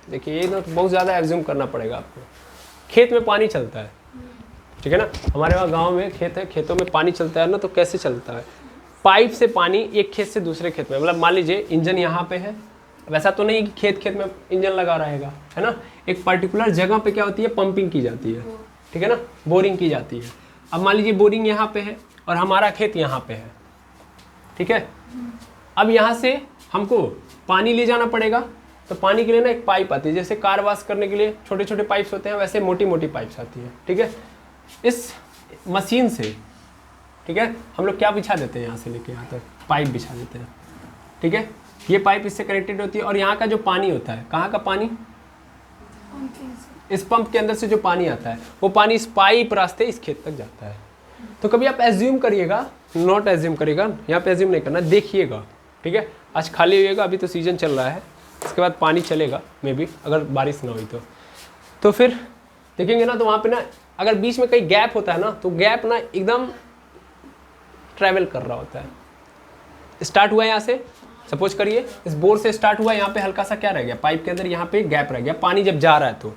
Speaker 1: देखिए, ये तो बहुत ज़्यादा एज्यूम करना पड़ेगा आपको। खेत में पानी चलता है, ठीक है ना, हमारे वहाँ गाँव में खेत है, खेतों में पानी चलता है ना, तो कैसे चलता है, पाइप से पानी एक खेत से दूसरे खेत में, मतलब मान लीजिए इंजन यहाँ पे है, वैसा तो नहीं कि खेत खेत में इंजन लगा रहेगा, है ना। एक पर्टिकुलर जगह पे क्या होती है, पंपिंग की जाती है, ठीक है ना, बोरिंग की जाती है। अब मान लीजिए बोरिंग यहाँ पे है और हमारा खेत यहाँ पे है, ठीक है। अब यहाँ से हमको पानी ले जाना पड़ेगा, तो पानी के लिए ना एक पाइप आती है, जैसे कार वॉश करने के लिए छोटे छोटे पाइप्स होते हैं, वैसे मोटी मोटी पाइप्स आती है, ठीक है। इस मशीन से, ठीक है, हम लोग क्या बिछा देते हैं, यहाँ से लेके यहाँ तक पाइप बिछा देते हैं, ठीक है। ये पाइप इससे कनेक्टेड होती है और यहाँ का जो पानी होता है, कहाँ का पानी, इस पंप के अंदर से जो पानी आता है वो पानी इस पाइप रास्ते इस खेत तक जाता है। तो कभी आप एज्यूम करिएगा, नॉट एज्यूम करिएगा, यहाँ पे एज्यूम नहीं करना, देखिएगा, ठीक है। आज खाली होइएगा, अभी तो सीजन चल रहा है, इसके बाद पानी चलेगा मे बी, अगर बारिश ना हुई तो फिर देखेंगे ना, तो वहाँ पे ना अगर बीच में कहीं गैप होता है ना, तो गैप ना एकदम ट्रैवल कर रहा होता है। स्टार्ट हुआ यहाँ से, सपोज करिए इस बोर से स्टार्ट हुआ, यहाँ पे हल्का सा क्या रह गया, पाइप के अंदर यहाँ पे गैप रह गया, पानी जब जा रहा है तो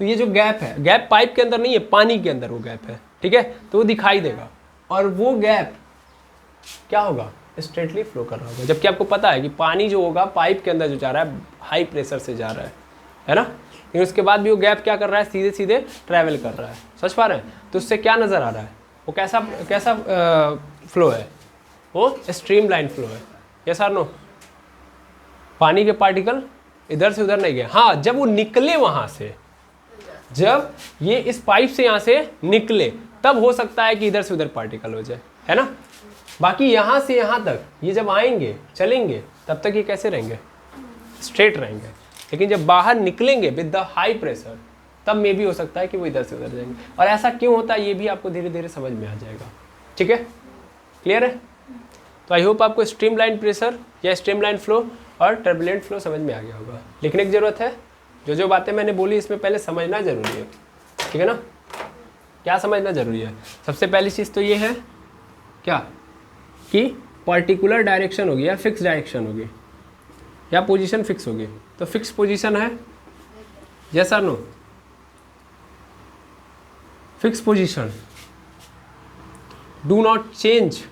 Speaker 1: ये जो गैप है, गैप पाइप के अंदर नहीं है, पानी के अंदर वो गैप है, ठीक है। तो वो दिखाई देगा और वो गैप क्या होगा, स्ट्रेटली फ्लो कर रहा होगा। जबकि आपको पता है कि पानी जो होगा पाइप के अंदर जो जा रहा है हाई प्रेशर से जा रहा है ना। लेकिन उसके बाद भी वो गैप क्या कर रहा है, सीधे सीधे ट्रैवल कर रहा है। समझ पा रहे हैं? तो उससे क्या नज़र आ रहा है, वो कैसा कैसा फ्लो है, वो स्ट्रीमलाइन फ्लो है। यस और नो? पानी के पार्टिकल इधर से उधर नहीं गए। हाँ, जब वो निकले वहाँ से, जब ये इस पाइप से यहाँ से निकले, तब हो सकता है कि इधर से उधर पार्टिकल हो जाए, है ना। बाकी यहाँ से यहाँ तक ये जब आएंगे चलेंगे, तब तक ये कैसे रहेंगे, स्ट्रेट रहेंगे। लेकिन जब बाहर निकलेंगे विद द हाई प्रेशर, तब मे भी हो सकता है कि वो इधर से उधर जाएंगे। और ऐसा क्यों होता है ये भी आपको धीरे धीरे समझ में आ जाएगा। ठीक है, क्लियर है? तो आई होप आपको स्ट्रीमलाइन प्रेशर या स्ट्रीमलाइन फ्लो और टर्बुलेंट फ्लो समझ में आ गया होगा। लिखने की जरूरत है, जो जो बातें मैंने बोली इसमें पहले समझना जरूरी है। ठीक है ना? क्या समझना जरूरी है? सबसे पहली चीज़ तो ये है क्या, कि पर्टिकुलर डायरेक्शन होगी या फिक्स डायरेक्शन होगी या पोजीशन फिक्स होगी। तो फिक्स पोजीशन है, यस और no? Fix position, do not change,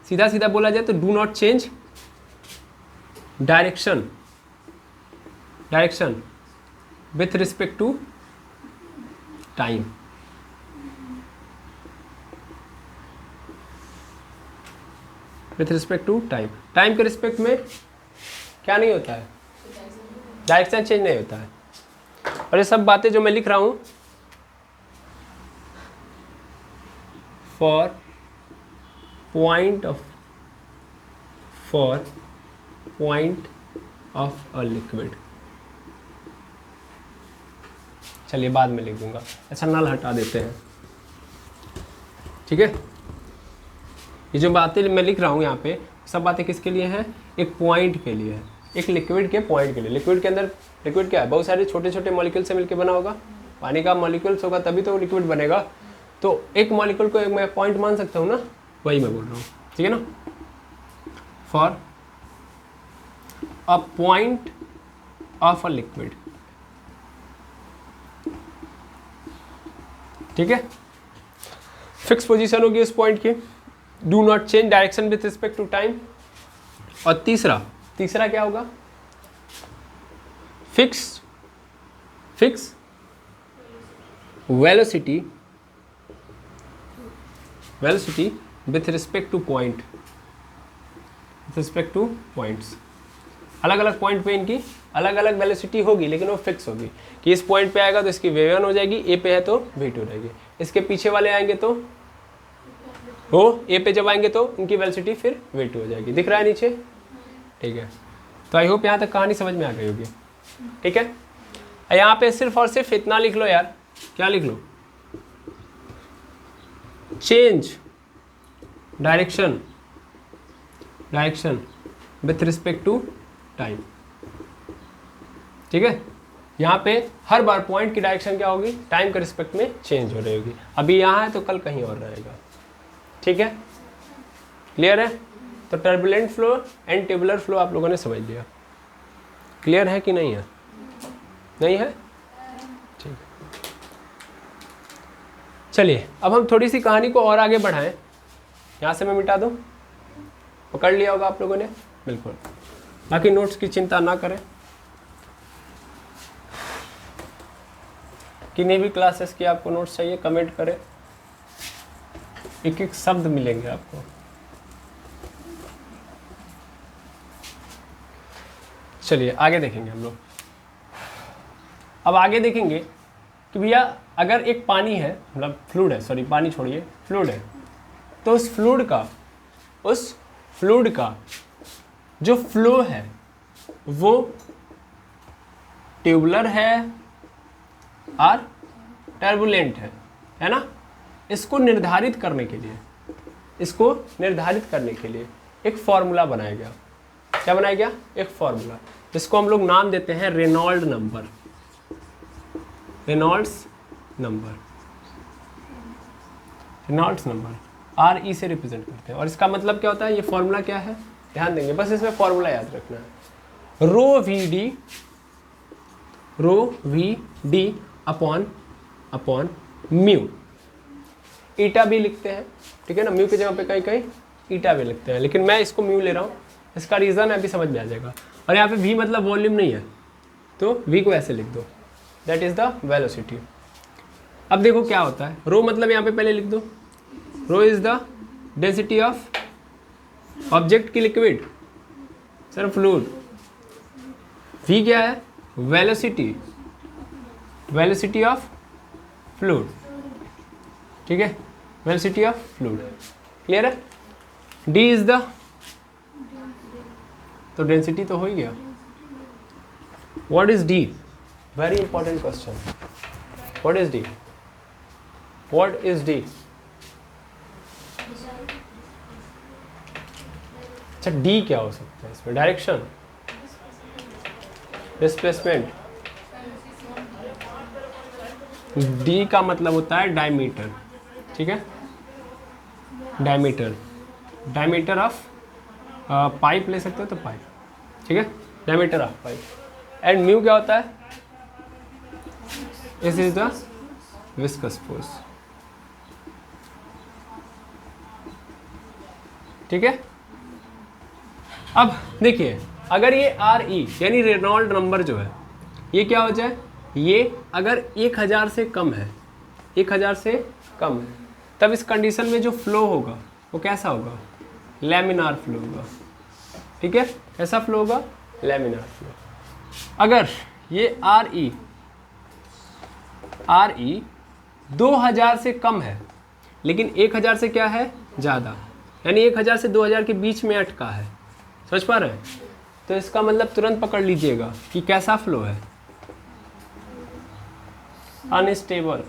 Speaker 1: सीधा सीधा बोला जाए तो do not change direction with respect to time. With respect to time, time के रिस्पेक्ट में क्या नहीं होता है, डायरेक्शन चेंज नहीं होता है। और ये सब बातें जो मैं लिख रहा हूं, for point of a liquid, चलिए बाद में लिख दूंगा। अच्छा, नल हटा देते हैं। ठीक है, ये जो बातें मैं लिख रहा हूँ यहाँ पे, सब बातें किसके लिए हैं, एक पॉइंट के लिए है, एक लिक्विड के पॉइंट के लिए। लिक्विड के अंदर, लिक्विड क्या है, बहुत सारे छोटे छोटे मॉलिक्यूल से मिलकर बना होगा। पानी का मॉलिक्यूल्स होगा तभी तो लिक्विड बनेगा। तो एक मॉलिक्यूल को एक मैं पॉइंट मान सकता हूँ ना, वही मैं बोल रहा हूँ। ठीक है ना, for a point of a liquid. ठीक है, फिक्स पोजीशन होगी उस पॉइंट की, do not change direction with respect to time. और तीसरा क्या होगा, fix velocity with respect to point, with respect to points. अलग अलग पॉइंट पे इनकी अलग अलग वेलोसिटी होगी, लेकिन वो फिक्स होगी कि इस पॉइंट पे आएगा तो इसकी v1 हो जाएगी, ए पे है तो v2 रहेगी। इसके पीछे वाले आएंगे तो वो ए पे जब आएंगे तो इनकी वेलोसिटी फिर v2 हो जाएगी। दिख रहा है नीचे? ठीक है, तो आई होप यहाँ तक कहानी समझ में आ गई होगी। ठीक है, यहाँ पे सिर्फ और सिर्फ इतना लिख लो यार, क्या लिख लो, change direction with respect to time. ठीक है, यहाँ पे हर बार पॉइंट की डायरेक्शन क्या होगी, टाइम के रिस्पेक्ट में चेंज हो रही होगी। अभी यहाँ है तो कल कहीं और रहेगा। ठीक है, क्लियर है? तो turbulent flow and tubular flow आप लोगों ने समझ लिया। क्लियर है कि नहीं है? नहीं है? ठीक है, चलिए अब हम थोड़ी सी कहानी को और आगे बढ़ाएं। यहाँ से मैं मिटा दूँ, पकड़ लिया होगा आप लोगों ने? बिल्कुल, बाकी नोट्स की चिंता ना करें। किन्हीं भी क्लासेस की आपको नोट्स चाहिए कमेंट करें, एक एक शब्द मिलेंगे आपको। चलिए आगे देखेंगे हम लोग। अब आगे देखेंगे कि भैया अगर एक पानी है, मतलब फ्लूइड है, सॉरी पानी छोड़िए, फ्लूइड है, तो उस फ्लूइड का जो फ्लो है वो ट्यूबुलर है और टर्बुलेंट है ना। इसको निर्धारित करने के लिए एक फॉर्मूला बनाया गया। क्या बनाया गया? एक फॉर्मूला, जिसको हम लोग नाम देते हैं Reynold number. Reynolds number RE से रिप्रेजेंट करते हैं। और इसका मतलब क्या होता है, ये फॉर्मूला क्या है, ध्यान देंगे, बस इसमें फॉर्मूला याद रखना है। रो वी डी अपॉन म्यू। ईटा भी लिखते हैं, ठीक है ना, म्यू की जगह पे कहीं कहीं ईटा भी लिखते हैं, लेकिन मैं इसको म्यू ले रहा हूँ। इसका रीज़न अभी समझ में आ जाएगा। और यहाँ पे वी मतलब वॉल्यूम नहीं है, तो वी को ऐसे लिख दो, दैट इज द वेलोसिटी। अब देखो क्या होता है, रो मतलब यहाँ पे पहले लिख दो, rho is the density of object की लिक्विड सर फ्लूइड, v क्या है, वेलोसिटी, वेलोसिटी ऑफ फ्लूइड, ठीक है, वेलोसिटी ऑफ फ्लूइड, क्लियर है। d इज द, तो डेंसिटी तो हो ही गया। What is d, very important question, what is d, what is d। अच्छा d क्या हो सकता है इसमें, डायरेक्शन, डिस्प्लेसमेंट, d का मतलब होता है डायमीटर, ठीक है, डायमीटर, डायमीटर ऑफ पाइप ले सकते हो तो पाइप, ठीक है, diameter of pipe. And mu क्या होता है, this is the viscous force, ठीक है। अब देखिए अगर ये आर ई यानी रेनॉल्ड नंबर जो है ये क्या हो जाए, ये अगर 1000 से कम है, 1000 से कम है, तब इस कंडीशन में जो फ्लो होगा वो कैसा होगा, लैमिनार फ्लो होगा, ठीक है, कैसा फ्लो होगा, लैमिनार फ्लो। अगर ये आर ई 2000 से कम है लेकिन 1000 से क्या है ज़्यादा, यानी 1000 से 2000 के बीच में अटका है, समझ पा रहे हैं, तो इसका मतलब तुरंत पकड़ लीजिएगा कि कैसा फ्लो है, अनस्टेबल।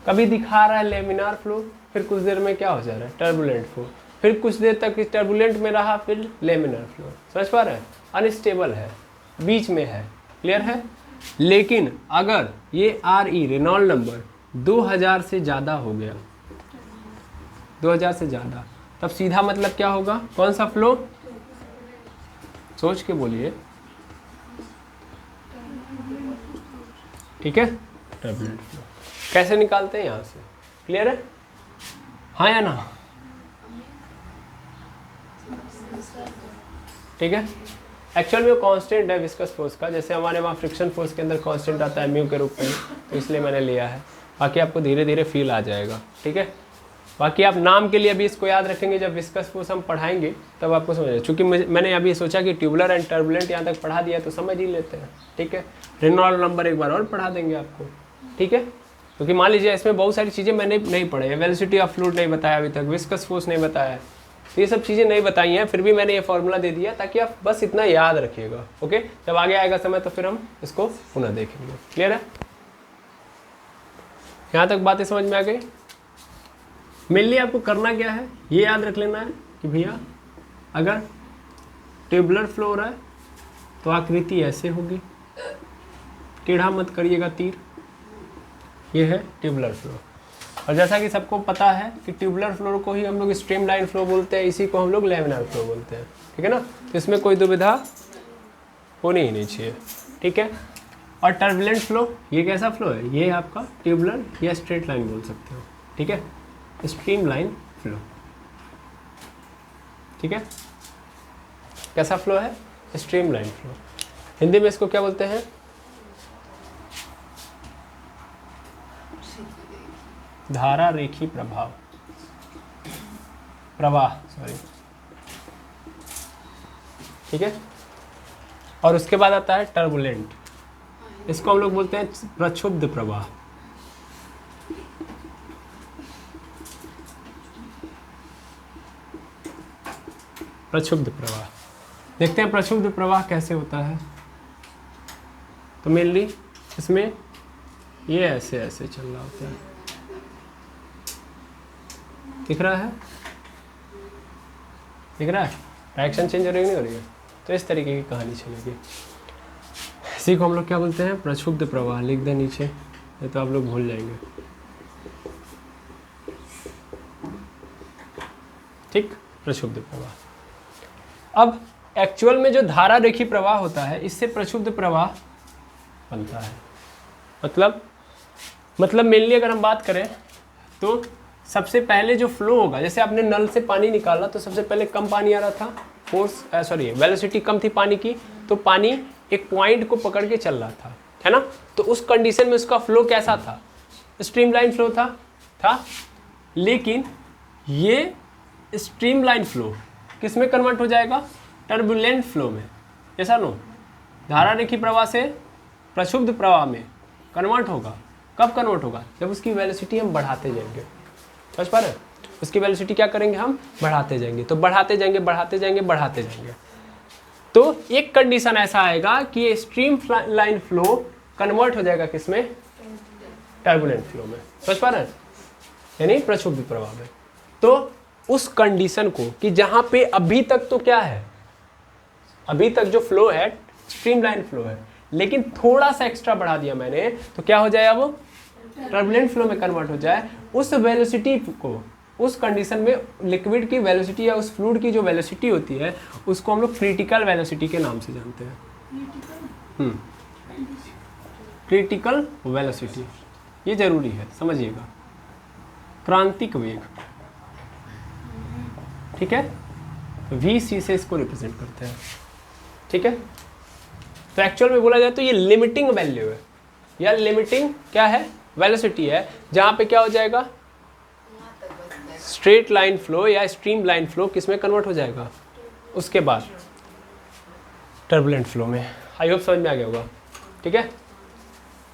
Speaker 1: कभी दिखा रहा है लेमिनार फ्लो, फिर कुछ देर में क्या हो जा रहा है, टर्बुलेंट फ्लो, फिर कुछ देर तक इस टर्बुलेंट में रहा, फिर लेमिनार फ्लो, समझ पा रहे हैं, अनस्टेबल है, बीच में है, क्लियर है। लेकिन अगर ये आर ई रेनॉल्ड नंबर 2000 से ज़्यादा हो गया, 2000 से ज़्यादा, तब सीधा मतलब क्या होगा, कौन सा फ्लो, सोच के बोलिए, ठीक है, टर्बुलेंट फ्लो। कैसे निकालते हैं यहाँ से, क्लियर है, हाँ या ना, ठीक है। एक्चुअल में कांस्टेंट है विस्कस फोर्स का, जैसे हमारे वहाँ फ्रिक्शन फोर्स के अंदर कांस्टेंट आता है म्यू के रूप में, तो इसलिए मैंने लिया है, बाकी आपको धीरे धीरे फील आ जाएगा, ठीक है। बाकी आप नाम के लिए अभी इसको याद रखेंगे, जब विस्कस फोर्स हम पढ़ाएंगे तब आपको समझ आएगा, चूँकि मैंने अभी सोचा कि ट्यूबुलर एंड टर्बुलेंट यहाँ तक पढ़ा दिया तो समझ ही लेते हैं, ठीक है। रेनॉल्ड नंबर एक बार और पढ़ा देंगे आपको, ठीक है, क्योंकि मान लीजिए इसमें बहुत सारी चीज़ें मैंने नहीं पढ़ी है, वेलोसिटी ऑफ फ्लूइड नहीं बताया अभी तक, विस्कस फोर्स नहीं बताया, तो ये सब चीज़ें नहीं बताई हैं, फिर भी मैंने ये फॉर्मूला दे दिया ताकि आप बस इतना याद रखिएगा, ओके। जब आगे आएगा समय तो फिर हम इसको पुनः देखेंगे, क्लियर है, यहाँ तक बातें समझ में आ गई। मेनली आपको करना क्या है, ये याद रख लेना है कि भैया अगर ट्यूबुलर फ्लो हो रहा है तो आकृति ऐसे होगी, टेढ़ा मत करिएगा तीर, ये है ट्यूबुलर फ्लो। और जैसा कि सबको पता है कि ट्यूबुलर फ्लो को ही हम लोग स्ट्रीमलाइन फ्लो बोलते हैं, इसी को हम लोग लैमिनार फ्लो बोलते हैं, ठीक है ना, तो इसमें कोई दुविधा होनी ही नहीं चाहिए, ठीक है। और टर्बुलेंट फ्लो ये कैसा फ्लो है, ये आपका ट्यूबुलर या स्ट्रेट लाइन बोल सकते हो, ठीक है, स्ट्रीमलाइन फ्लो, ठीक है, कैसा फ्लो है, स्ट्रीमलाइन फ्लो। हिंदी में इसको क्या बोलते हैं, धारा रेखी प्रवाह, सॉरी, ठीक है। और उसके बाद आता है टर्बुलेंट, इसको हम लोग बोलते हैं प्रक्षुब्ध प्रवाह, प्रक्षुब्ध प्रवाह। देखते हैं प्रक्षुब्ध प्रवाह कैसे होता है, तो मेनली इसमें ये ऐसे ऐसे चल रहा होता है, दिख रहा है, दिख रहा है, डायरेक्शन चेंज हो रही नहीं हो रही है, तो इस तरीके की कहानी चलेगी। इसी को हम लोग क्या बोलते हैं, प्रक्षुब्ध प्रवाह, लिख दें नीचे, ये तो आप लोग भूल जाएंगे, ठीक, प्रक्षुब्ध प्रवाह। अब एक्चुअल में जो धारा रेखी प्रवाह होता है इससे प्रक्षुब्ध प्रवाह बनता है, मतलब मेनली अगर हम बात करें तो सबसे पहले जो फ्लो होगा, जैसे आपने नल से पानी निकाला तो सबसे पहले कम पानी आ रहा था, वेलोसिटी कम थी पानी की, तो पानी एक पॉइंट को पकड़ के चल रहा था, है ना। तो उस कंडीशन में उसका फ्लो कैसा था, स्ट्रीमलाइन फ्लो था। लेकिन ये स्ट्रीमलाइन फ्लो किस में कन्वर्ट हो जाएगा, टर्बुलेंट फ्लो में, ऐसा नो। धारा रेखी प्रवाह से प्रक्षुब्ध प्रवाह में कन्वर्ट होगा। कब कन्वर्ट होगा, जब उसकी वेलोसिटी हम बढ़ाते जाएंगे। समझ पा रहे हैं, उसकी वेलोसिटी क्या करेंगे हम, बढ़ाते जाएंगे। तो बढ़ाते जाएंगे बढ़ाते जाएंगे बढ़ाते जाएंगे, तो एक कंडीशन ऐसा आएगा कि ये स्ट्रीम लाइन फ्लो कन्वर्ट हो जाएगा किसमें, टर्बुलेंट फ्लो में। समझ पा रहे हैं, यानी प्रक्षुब्ध प्रवाह में। तो उस कंडीशन को कि जहां पे अभी तक तो क्या है, अभी तक जो फ्लो है स्ट्रीमलाइन फ्लो है, लेकिन थोड़ा सा एक्स्ट्रा बढ़ा दिया मैंने, तो क्या हो जाएगा, वो टर्बुलेंट फ्लो में कन्वर्ट हो जाए। उस वेलोसिटी को, उस कंडीशन में लिक्विड की वेलोसिटी या उस फ्लूइड की जो वेलोसिटी होती है उसको हम लोग क्रिटिकल वेलोसिटी के नाम से जानते हैं। क्रिटिकल वेलोसिटी, ये जरूरी है, समझिएगा। क्रांतिक वेग, ठीक है, VC से इसको रिप्रेजेंट करते हैं, ठीक है। तो एक्चुअल में बोला जाए तो ये लिमिटिंग वैल्यू है, या लिमिटिंग क्या है, वेलोसिटी है, जहां पे क्या हो जाएगा, स्ट्रेट लाइन फ्लो या स्ट्रीम लाइन फ्लो किस में कन्वर्ट हो जाएगा, उसके बाद टर्बुलेंट फ्लो में। आई होप समझ में आ गया होगा, ठीक है,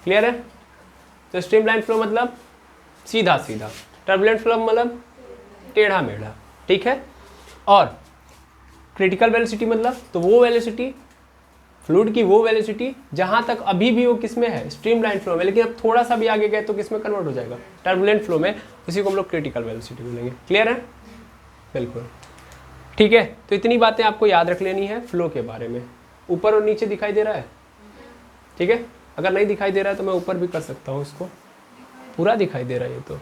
Speaker 1: क्लियर है। तो स्ट्रीम लाइन फ्लो मतलब सीधा सीधा, टर्बुलेंट फ्लो मतलब टेढ़ा मेढ़ा, ठीक है। और क्रिटिकल वेलोसिटी मतलब, तो वो वेलोसिटी, फ्लूइड की वो वेलोसिटी जहां तक अभी भी वो किस में है, स्ट्रीम लाइन फ्लो में, लेकिन अब थोड़ा सा भी आगे गए तो किस में कन्वर्ट हो जाएगा, टर्बुलेंट फ्लो में। उसी को हम लोग क्रिटिकल वेलोसिटी बोलेंगे। क्लियर है, बिल्कुल, ठीक है। तो इतनी बातें आपको याद रख लेनी है फ्लो के बारे में। ऊपर और नीचे दिखाई दे रहा है, ठीक है। अगर नहीं दिखाई दे रहा है तो मैं ऊपर भी कर सकता हूँ, इसको पूरा दिखाई दे रहा है, ये तो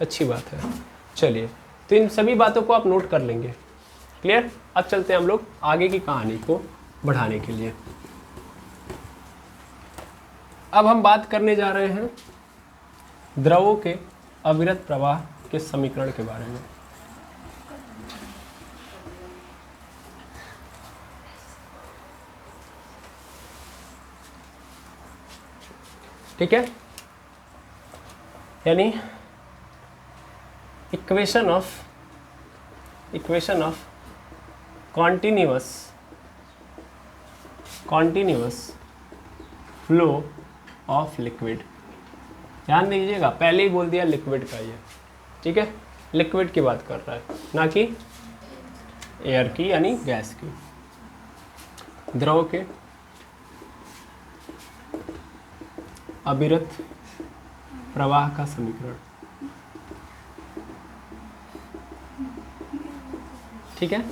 Speaker 1: अच्छी बात है। चलिए, तो इन सभी बातों को आप नोट कर लेंगे। क्लियर। अब चलते हैं हम लोग आगे की कहानी को बढ़ाने के लिए। अब हम बात करने जा रहे हैं द्रवों के अविरत प्रवाह के समीकरण के बारे में। ठीक है, यानी equation of continuous flow of liquid. ध्यान दीजिएगा, पहले ही बोल दिया लिक्विड का ये, ठीक है, लिक्विड की बात कर रहा है, ना कि एयर की यानी गैस की। द्रव के अविरत प्रवाह का समीकरण, ठीक है।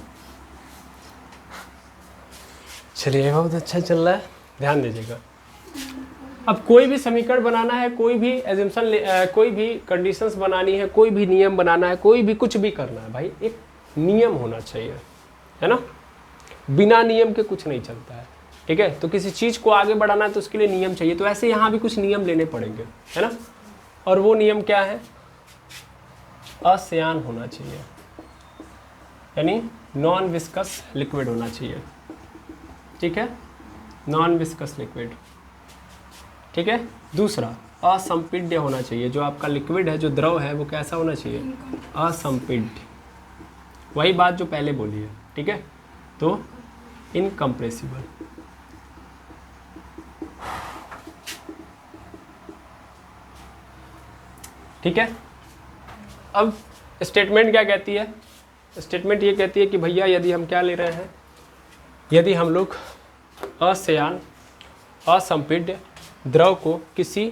Speaker 1: चलिए, बहुत अच्छा चल रहा है, ध्यान दीजिएगा। अब कोई भी समीकरण बनाना है, कोई भी एजम्पशन, कोई भी कंडीशंस बनानी है, कोई भी नियम बनाना है, कोई भी कुछ भी करना है, भाई एक नियम होना चाहिए, है ना। बिना नियम के कुछ नहीं चलता है, ठीक है। तो किसी चीज़ को आगे बढ़ाना है तो उसके लिए नियम चाहिए। तो ऐसे यहाँ भी कुछ नियम लेने पड़ेंगे, है ना। और वो नियम क्या है, अश्यान होना चाहिए, यानी नॉन विस्कस लिक्विड होना चाहिए, ठीक है, नॉन विस्कस लिक्विड, ठीक है। दूसरा, असंपीड्य होना चाहिए, जो आपका लिक्विड है, जो द्रव है, वो कैसा होना चाहिए, असंपीड्य। वही बात जो पहले बोली है, ठीक है। तो इनकम्प्रेसिबल, ठीक है। अब स्टेटमेंट क्या कहती है, स्टेटमेंट ये कहती है कि भैया यदि हम क्या ले रहे हैं, यदि हम लोग अश्यान असंपीड्य द्रव को किसी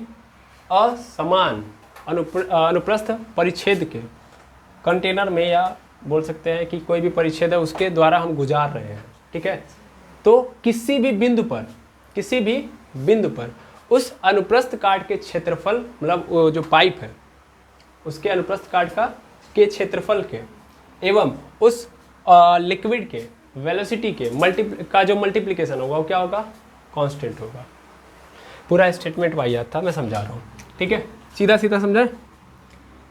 Speaker 1: असमान अनुप्रस्थ परिच्छेद के कंटेनर में, या बोल सकते हैं कि कोई भी परिच्छेद है उसके द्वारा हम गुजार रहे हैं, ठीक है। तो किसी भी बिंदु पर उस अनुप्रस्थ काट के क्षेत्रफल, मतलब जो पाइप है उसके अनुप्रस्थ काट के क्षेत्रफल के एवं उस लिक्विड के वेलोसिटी के जो मल्टीप्लिकेशन होगा वो क्या होगा, कांस्टेंट होगा। पूरा स्टेटमेंट वाहियात था, मैं समझा रहा हूँ, ठीक है, सीधा सीधा समझा।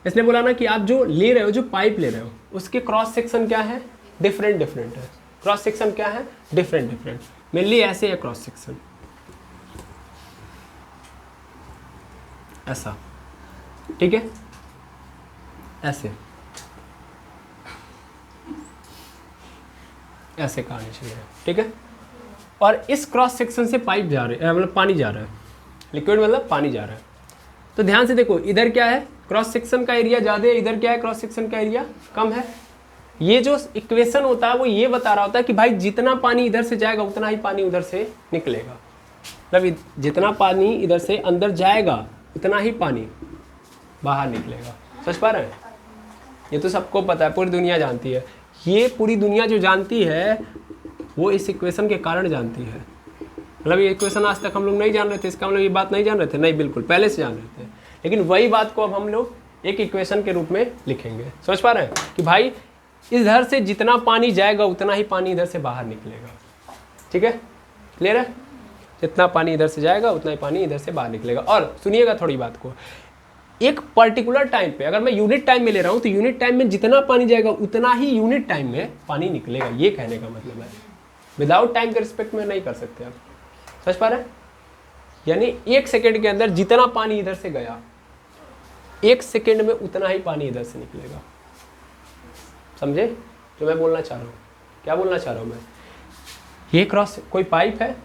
Speaker 1: इसने बोला ना कि आप जो ले रहे हो, जो पाइप ले रहे हो, उसके क्रॉस सेक्शन क्या है, डिफरेंट है। क्रॉस सेक्शन क्या है, डिफरेंट। मेनली ऐसे है क्रॉस सेक्शन, ऐसा, ठीक है, ऐसे ऐसे कहानी चल रहा है, ठीक है। और इस क्रॉस सेक्शन से पाइप जा रहे हैं, मतलब पानी जा रहा है, लिक्विड मतलब पानी जा रहा है। तो ध्यान से देखो, इधर क्या है, क्रॉस सेक्शन का एरिया ज़्यादा है, इधर क्या है, क्रॉस सेक्शन का एरिया कम है। ये जो इक्वेशन होता है वो ये बता रहा होता है कि भाई जितना पानी इधर से जाएगा उतना ही पानी उधर से निकलेगा, मतलब जितना पानी इधर से अंदर जाएगा उतना ही पानी बाहर निकलेगा। समझ पा रहे हैं? ये तो सबको पता है, पूरी दुनिया जानती है। ये पूरी दुनिया जो जानती है वो इस इक्वेशन के कारण जानती है। मतलब ये इक्वेशन आज तक हम लोग नहीं जान रहे थे, इसका हम लोग ये बात नहीं जान रहे थे, नहीं बिल्कुल पहले से जान रहे थे, लेकिन वही बात को अब हम लोग एक इक्वेशन के रूप में लिखेंगे। समझ पा रहे हैं कि भाई इधर से जितना पानी जाएगा उतना ही पानी इधर से बाहर निकलेगा, ठीक है, क्लियर है? जितना पानी इधर से जाएगा उतना ही पानी इधर से बाहर निकलेगा। और सुनिएगा थोड़ी बात को, एक पर्टिकुलर टाइम पे, अगर मैं यूनिट टाइम में ले रहा हूँ तो यूनिट टाइम में जितना पानी जाएगा उतना ही यूनिट टाइम में पानी निकलेगा, ये कहने का मतलब है। विदाउट टाइम के रिस्पेक्ट में नहीं कर सकते आप। समझ पा रहे हैं? यानी 1 सेकेंड के अंदर जितना पानी इधर से गया 1 सेकेंड में उतना ही पानी इधर से निकलेगा। समझे जो मैं बोलना चाह रहा हूँ? क्या बोलना चाह रहा हूँ मैं? ये क्रॉस कोई पाइप है,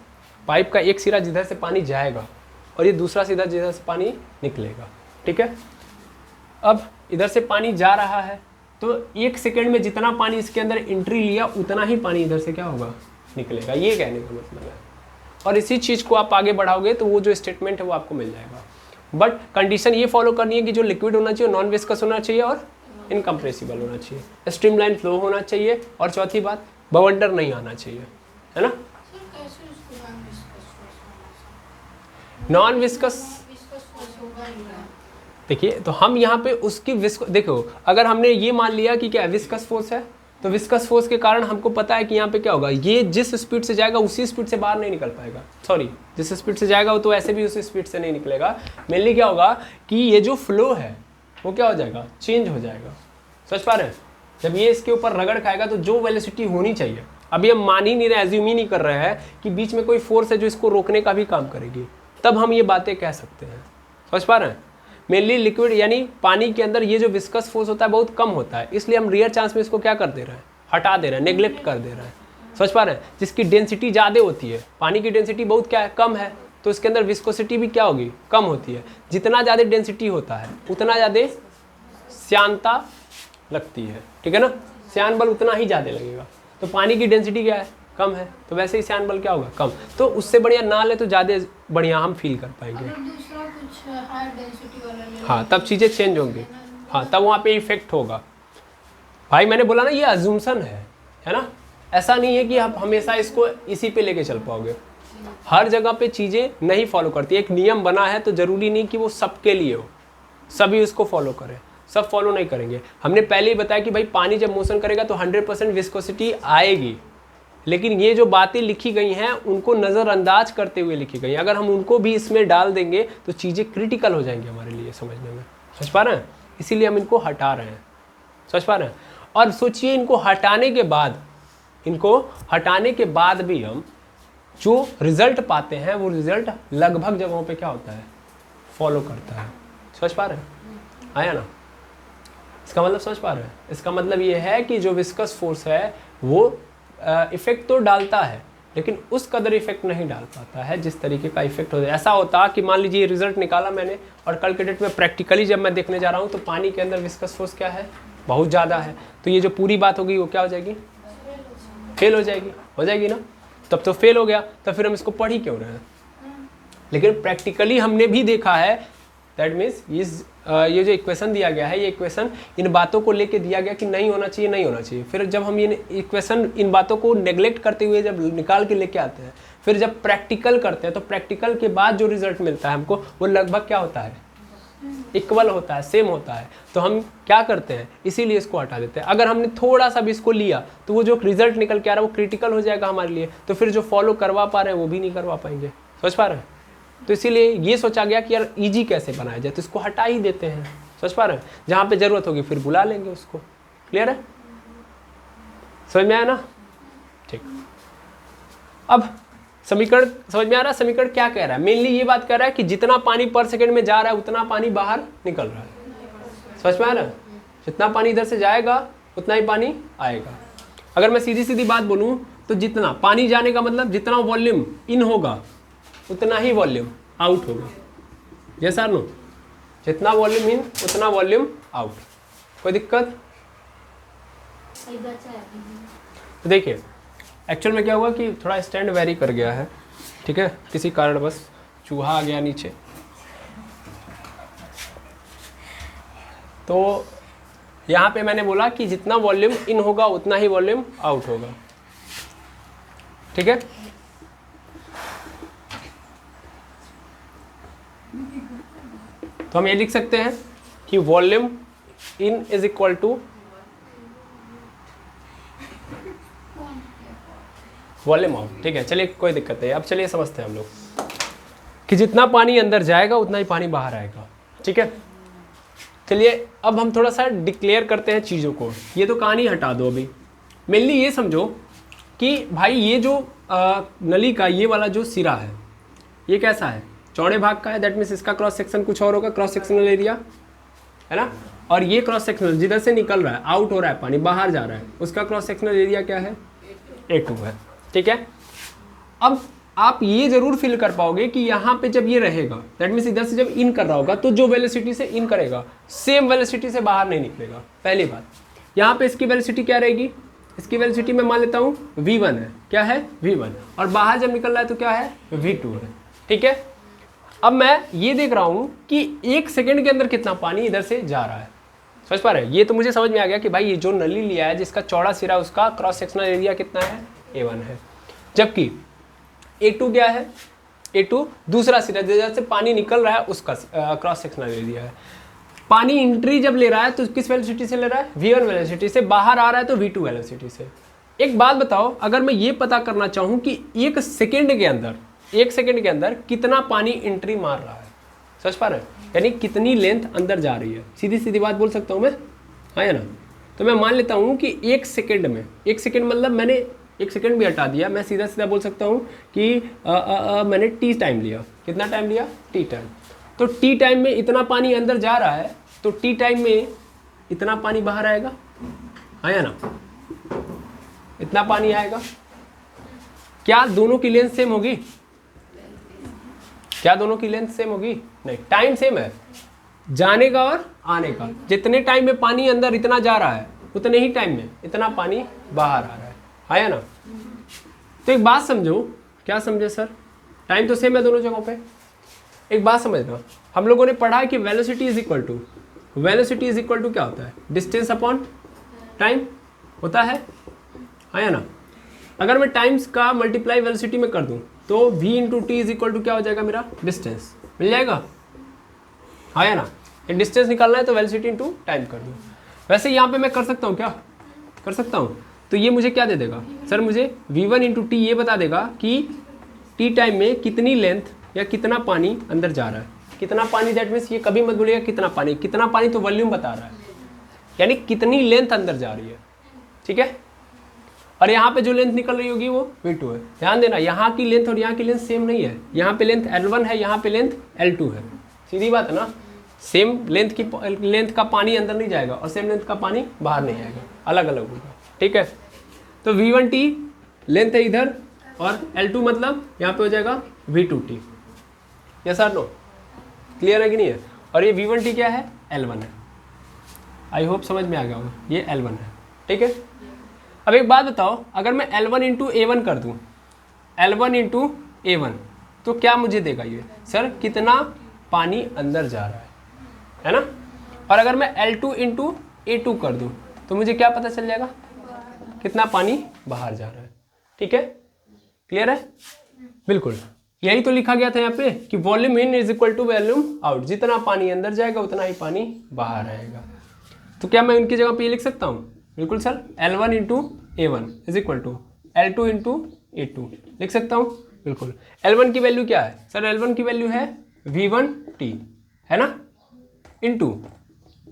Speaker 1: पाइप का एक सिरा जिधर से पानी जाएगा और ये दूसरा सिरा जिधर से पानी निकलेगा, ठीक है। अब इधर से पानी जा रहा है तो 1 सेकेंड में जितना पानी इसके अंदर एंट्री लिया उतना ही पानी इधर से क्या होगा, निकलेगा, ये कहने का मतलब है। और इसी चीज़ को आप आगे बढ़ाओगे तो वो जो स्टेटमेंट है वो आपको मिल जाएगा। बट कंडीशन ये फॉलो करनी है कि जो लिक्विड होना चाहिए नॉन विस्कस होना चाहिए और इनकम्प्रेसिबल होना चाहिए, स्ट्रीमलाइन फ्लो होना चाहिए, और चौथी बात बवंडर नहीं आना चाहिए, है ना। नॉन विस्कस देखिए, तो हम यहाँ पे उसकी देखो, अगर हमने ये मान लिया कि क्या विस्कस फोर्स है तो विस्कस फोर्स के कारण हमको पता है कि यहाँ पे क्या होगा, ये जिस स्पीड से जाएगा उसी स्पीड से बाहर नहीं निकल पाएगा। सॉरी, जिस स्पीड से जाएगा वो तो ऐसे भी उसी स्पीड से नहीं निकलेगा। मेनली क्या होगा कि ये जो फ्लो है वो क्या हो जाएगा, चेंज हो जाएगा। समझ पा रहे हैं? जब ये इसके ऊपर रगड़ खाएगा तो जो वेलोसिटी होनी चाहिए, अभी हम मान ही नहीं रहे, एज्यूम ही नहीं कर रहे हैं कि बीच में कोई फोर्स है जो इसको रोकने का भी काम करेगी, तब हम ये बातें कह सकते हैं। समझ पा रहे हैं? मेनली लिक्विड यानी पानी के अंदर ये जो विस्कस फोर्स होता है बहुत कम होता है, इसलिए हम रेयर चांस में इसको क्या कर दे रहे हैं, हटा दे रहे हैं, नेग्लेक्ट कर दे रहे हैं। समझ पा रहे हैं? जिसकी डेंसिटी ज़्यादा होती है, पानी की डेंसिटी बहुत क्या है, कम है, तो इसके अंदर विस्कोसिटी भी क्या होगी, कम होती है। जितना ज़्यादा डेंसिटी होता है उतना ज़्यादा श्यानता लगती है, ठीक है ना, श्यान बल उतना ही ज़्यादा लगेगा। तो पानी की डेंसिटी क्या है, कम है, तो वैसे ही श्यान बल क्या होगा, कम। तो उससे बढ़िया ना ले तो ज़्यादा बढ़िया हम फील कर पाएंगे।
Speaker 2: दूसरा कुछ हाई डेंसिटी वाला ले,
Speaker 1: हाँ, तब चीज़ें चेंज होंगी, हाँ, तब वहाँ पे इफेक्ट होगा। भाई मैंने बोला ना ये अजम्पशन है ना, ऐसा नहीं है कि आप हमेशा इसको इसी पे लेके चल पाओगे। हर जगह पे चीज़ें नहीं फॉलो करती। एक नियम बना है तो ज़रूरी नहीं कि वो सबके लिए हो, सभी उसको फॉलो करें, सब फॉलो नहीं करेंगे। हमने पहले ही बताया कि भाई पानी जब मोशन करेगा तो 100% विस्कोसिटी आएगी, लेकिन ये जो बातें लिखी गई हैं उनको नज़रअंदाज करते हुए लिखी गई हैं। अगर हम उनको भी इसमें डाल देंगे तो चीज़ें क्रिटिकल हो जाएंगी हमारे लिए समझने में। समझ पा रहे हैं? इसीलिए हम इनको हटा रहे हैं। समझ पा रहे हैं? और सोचिए इनको हटाने के बाद भी हम जो रिजल्ट पाते हैं वो रिजल्ट लगभग जगहों पे क्या होता है, फॉलो करता है। समझ पा रहे हैं? आया ना? इसका मतलब समझ पा रहे हैं? इसका मतलब ये है कि जो विस्कस फोर्स है वो इफेक्ट तो डालता है, लेकिन उस कदर इफेक्ट नहीं डाल पाता है जिस तरीके का इफेक्ट होता है। ऐसा होता कि मान लीजिए रिजल्ट निकाला मैंने और कल के डेट में प्रैक्टिकली जब मैं देखने जा रहा हूँ तो पानी के अंदर विस्कस फोर्स क्या है, बहुत ज़्यादा है, तो ये जो पूरी बात होगी वो क्या हो जाएगी, फेल हो जाएगी ना। तब तो फेल हो गया, तो फिर हम इसको पढ़ ही क्यों रहे हैं। लेकिन प्रैक्टिकली हमने भी देखा है, दैट मीन्स ये जो इक्वेशन दिया गया है, ये इक्वेशन इन बातों को लेके दिया गया कि नहीं होना चाहिए। फिर जब हम ये इक्वेशन इन बातों को नेग्लेक्ट करते हुए जब निकाल के लेके आते हैं, फिर जब प्रैक्टिकल करते हैं तो प्रैक्टिकल के बाद जो रिजल्ट मिलता है हमको वो लगभग क्या होता है, इक्वल होता है, सेम होता है। तो हम क्या करते हैं, इसीलिए इसको हटा देते हैं। अगर हमने थोड़ा सा भी इसको लिया तो वो जो रिजल्ट निकल के आ रहा है वो क्रिटिकल हो जाएगा हमारे लिए, तो फिर जो फॉलो करवा पा रहे हैं वो भी नहीं करवा पाएंगे। समझ पा रहे हैं? तो इसीलिए ये सोचा गया कि यार इजी कैसे बनाया जाए, तो इसको हटा ही देते हैं। समझ पा रहे हैं? जहाँ पे जरूरत होगी फिर बुला लेंगे उसको। क्लियर है? समझ में आया ना? ठीक। अब समीकरण समझ में आ रहा है? समीकरण क्या कह रहा है? मेनली ये बात कर रहा है कि जितना पानी पर सेकंड में जा रहा है उतना पानी बाहर निकल रहा है। समझ में आ रहा है? जितना पानी इधर से जाएगा उतना ही पानी आएगा। अगर मैं सीधी सीधी बात बोलूं तो जितना पानी जाने का मतलब जितना वॉल्यूम इन होगा उतना ही वॉल्यूम आउट होगा। यस और नो? जितना वॉल्यूम इन उतना वॉल्यूम आउट। कोई दिक्कत? तो देखिए एक्चुअल में क्या हुआ कि थोड़ा स्टैंड वेरी कर गया है, ठीक है, किसी कारण बस चूहा आ गया नीचे। तो यहाँ पे मैंने बोला कि जितना वॉल्यूम इन होगा उतना ही वॉल्यूम आउट होगा, ठीक है। तो हम ये लिख सकते हैं कि volume in is equal to volume out, ठीक है। चलिए कोई दिक्कत नहीं। अब चलिए समझते हैं हम लोग कि जितना पानी अंदर जाएगा उतना ही पानी बाहर आएगा, ठीक है। चलिए अब हम थोड़ा सा डिक्लेयर करते हैं चीज़ों को। ये तो कहानी हटा दो अभी। मेनली ये समझो कि भाई ये जो नली का ये वाला जो सिरा है ये कैसा है? चौड़े भाग का है। दैट मीन्स इसका क्रॉस सेक्शन कुछ और होगा, क्रॉस सेक्शनल एरिया है ना। और ये क्रॉस सेक्शनल जिधर से निकल रहा है, आउट हो रहा है पानी, बाहर जा रहा है, उसका क्रॉस सेक्शनल एरिया क्या है? A2 है, ठीक है। अब आप ये जरूर फील कर पाओगे कि यहाँ पे जब ये रहेगा, दैट मीन्स इधर से जब इन कर रहा होगा तो जो वेलोसिटी से इन करेगा सेम वेलोसिटी से बाहर नहीं निकलेगा। पहली बात, यहाँ पे इसकी वेलोसिटी क्या रहेगी? इसकी वेलोसिटी मैं मान लेता हूँ v1 है। क्या है? v1। और बाहर जब निकल रहा है तो क्या है? v2 है, ठीक है। अब मैं ये देख रहा हूँ कि 1 सेकेंड के अंदर कितना पानी इधर से जा रहा है। समझ पा रहे हैं? ये तो मुझे समझ में आ गया कि भाई ये जो नली लिया है जिसका चौड़ा सिरा उसका क्रॉस सेक्शनल एरिया कितना है? A1 है। जबकि A2 क्या है? A2 दूसरा सिरा जैसे से पानी निकल रहा है उसका क्रॉस सेक्शनल एरिया है। पानी एंट्री जब ले रहा है तो किस वेलोसिटी से ले रहा है? v1 वेलोसिटी से। बाहर आ रहा है तो v2 वेलोसिटी से। एक बात बताओ, अगर मैं ये पता करना चाहूँ कि 1 सेकेंड के अंदर कितना पानी एंट्री मार रहा है, समझ पा रहे हैं? यानी कितनी लेंथ अंदर जा रही है, सीधी सीधी बात बोल सकता हूँ मैं, हाँ या ना। तो मैं मान लेता हूँ कि 1 सेकेंड में, 1 सेकेंड मतलब मैंने 1 सेकेंड भी हटा दिया, मैं सीधा सीधा बोल सकता हूँ कि मैंने टी टाइम लिया। कितना टाइम लिया? T time. तो टी टाइम में इतना पानी अंदर जा रहा है तो टी टाइम में इतना पानी बाहर आएगा, हाँ या ना। इतना पानी आएगा। क्या दोनों की लेंथ सेम होगी? क्या दोनों की लेंथ सेम होगी? नहीं, टाइम सेम है जाने का और आने का। जितने टाइम में पानी अंदर इतना जा रहा है उतने ही टाइम में इतना पानी बाहर आ रहा है, हाँ या ना। तो एक बात समझो। क्या समझे सर? टाइम तो सेम है दोनों जगहों पे। एक बात समझना, हम लोगों ने पढ़ा कि वेलोसिटी इज इक्वल टू क्या होता है? डिस्टेंस अपॉन टाइम होता है, हाँ या ना। अगर मैं टाइम्स का मल्टीप्लाई वेलोसिटी में कर दूं तो v into T is equal to क्या हो जाएगा? मेरा डिस्टेंस मिल जाएगा, हाँ या ना। एक डिस्टेंस निकालना है तो वेलोसिटी इंटू टाइम कर दूं। वैसे यहाँ पे मैं कर सकता हूँ, क्या कर सकता हूँ? तो ये मुझे क्या दे देगा सर? मुझे v1 इंटू टी ये बता देगा कि टी टाइम में कितनी लेंथ या कितना पानी अंदर जा रहा है। कितना पानी, दैट मीन्स ये कभी मत बोलिएगा कितना पानी। कितना पानी तो वॉल्यूम बता रहा है, यानी कितनी लेंथ अंदर जा रही है, ठीक है। और यहाँ पे जो लेंथ निकल रही होगी वो v2 है। ध्यान देना, यहाँ की लेंथ और यहाँ की लेंथ सेम नहीं है। यहाँ पे लेंथ L1 है, यहाँ पे लेंथ L2 है। सीधी बात है ना। सेम लेंथ का पानी अंदर नहीं जाएगा और सेम लेंथ का पानी बाहर नहीं आएगा, अलग अलग होगा, ठीक है। तो v1t लेंथ है इधर और L2 मतलब यहाँ पे हो जाएगा v2t। यस और नो? क्लियर है कि नहीं है? और ये v1t क्या है? L1 है। आई होप समझ में आ गया होगा। ये L1 है, ठीक है। अब एक बात बताओ, अगर मैं L1 इंटू A1 कर दूँ, L1 इंटू A1 तो क्या मुझे देगा ये? सर कितना पानी अंदर जा रहा है ना। और अगर मैं L2 इंटू A2 कर दूँ तो मुझे क्या पता चल जाएगा? कितना पानी बाहर जा रहा है, ठीक है। क्लियर है? बिल्कुल यही तो लिखा गया था यहाँ पे कि volume in is equal to volume out. जितना पानी अंदर जाएगा उतना ही पानी बाहर आएगा। तो क्या मैं उनकी जगह पे ये लिख सकता हूँ? बिल्कुल sir, L1 into A1 is equal to L2 into A2 लिख सकता हूँ। बिल्कुल। L1 की वैल्यू क्या है सर? L1 की वैल्यू है v1t, है ना, into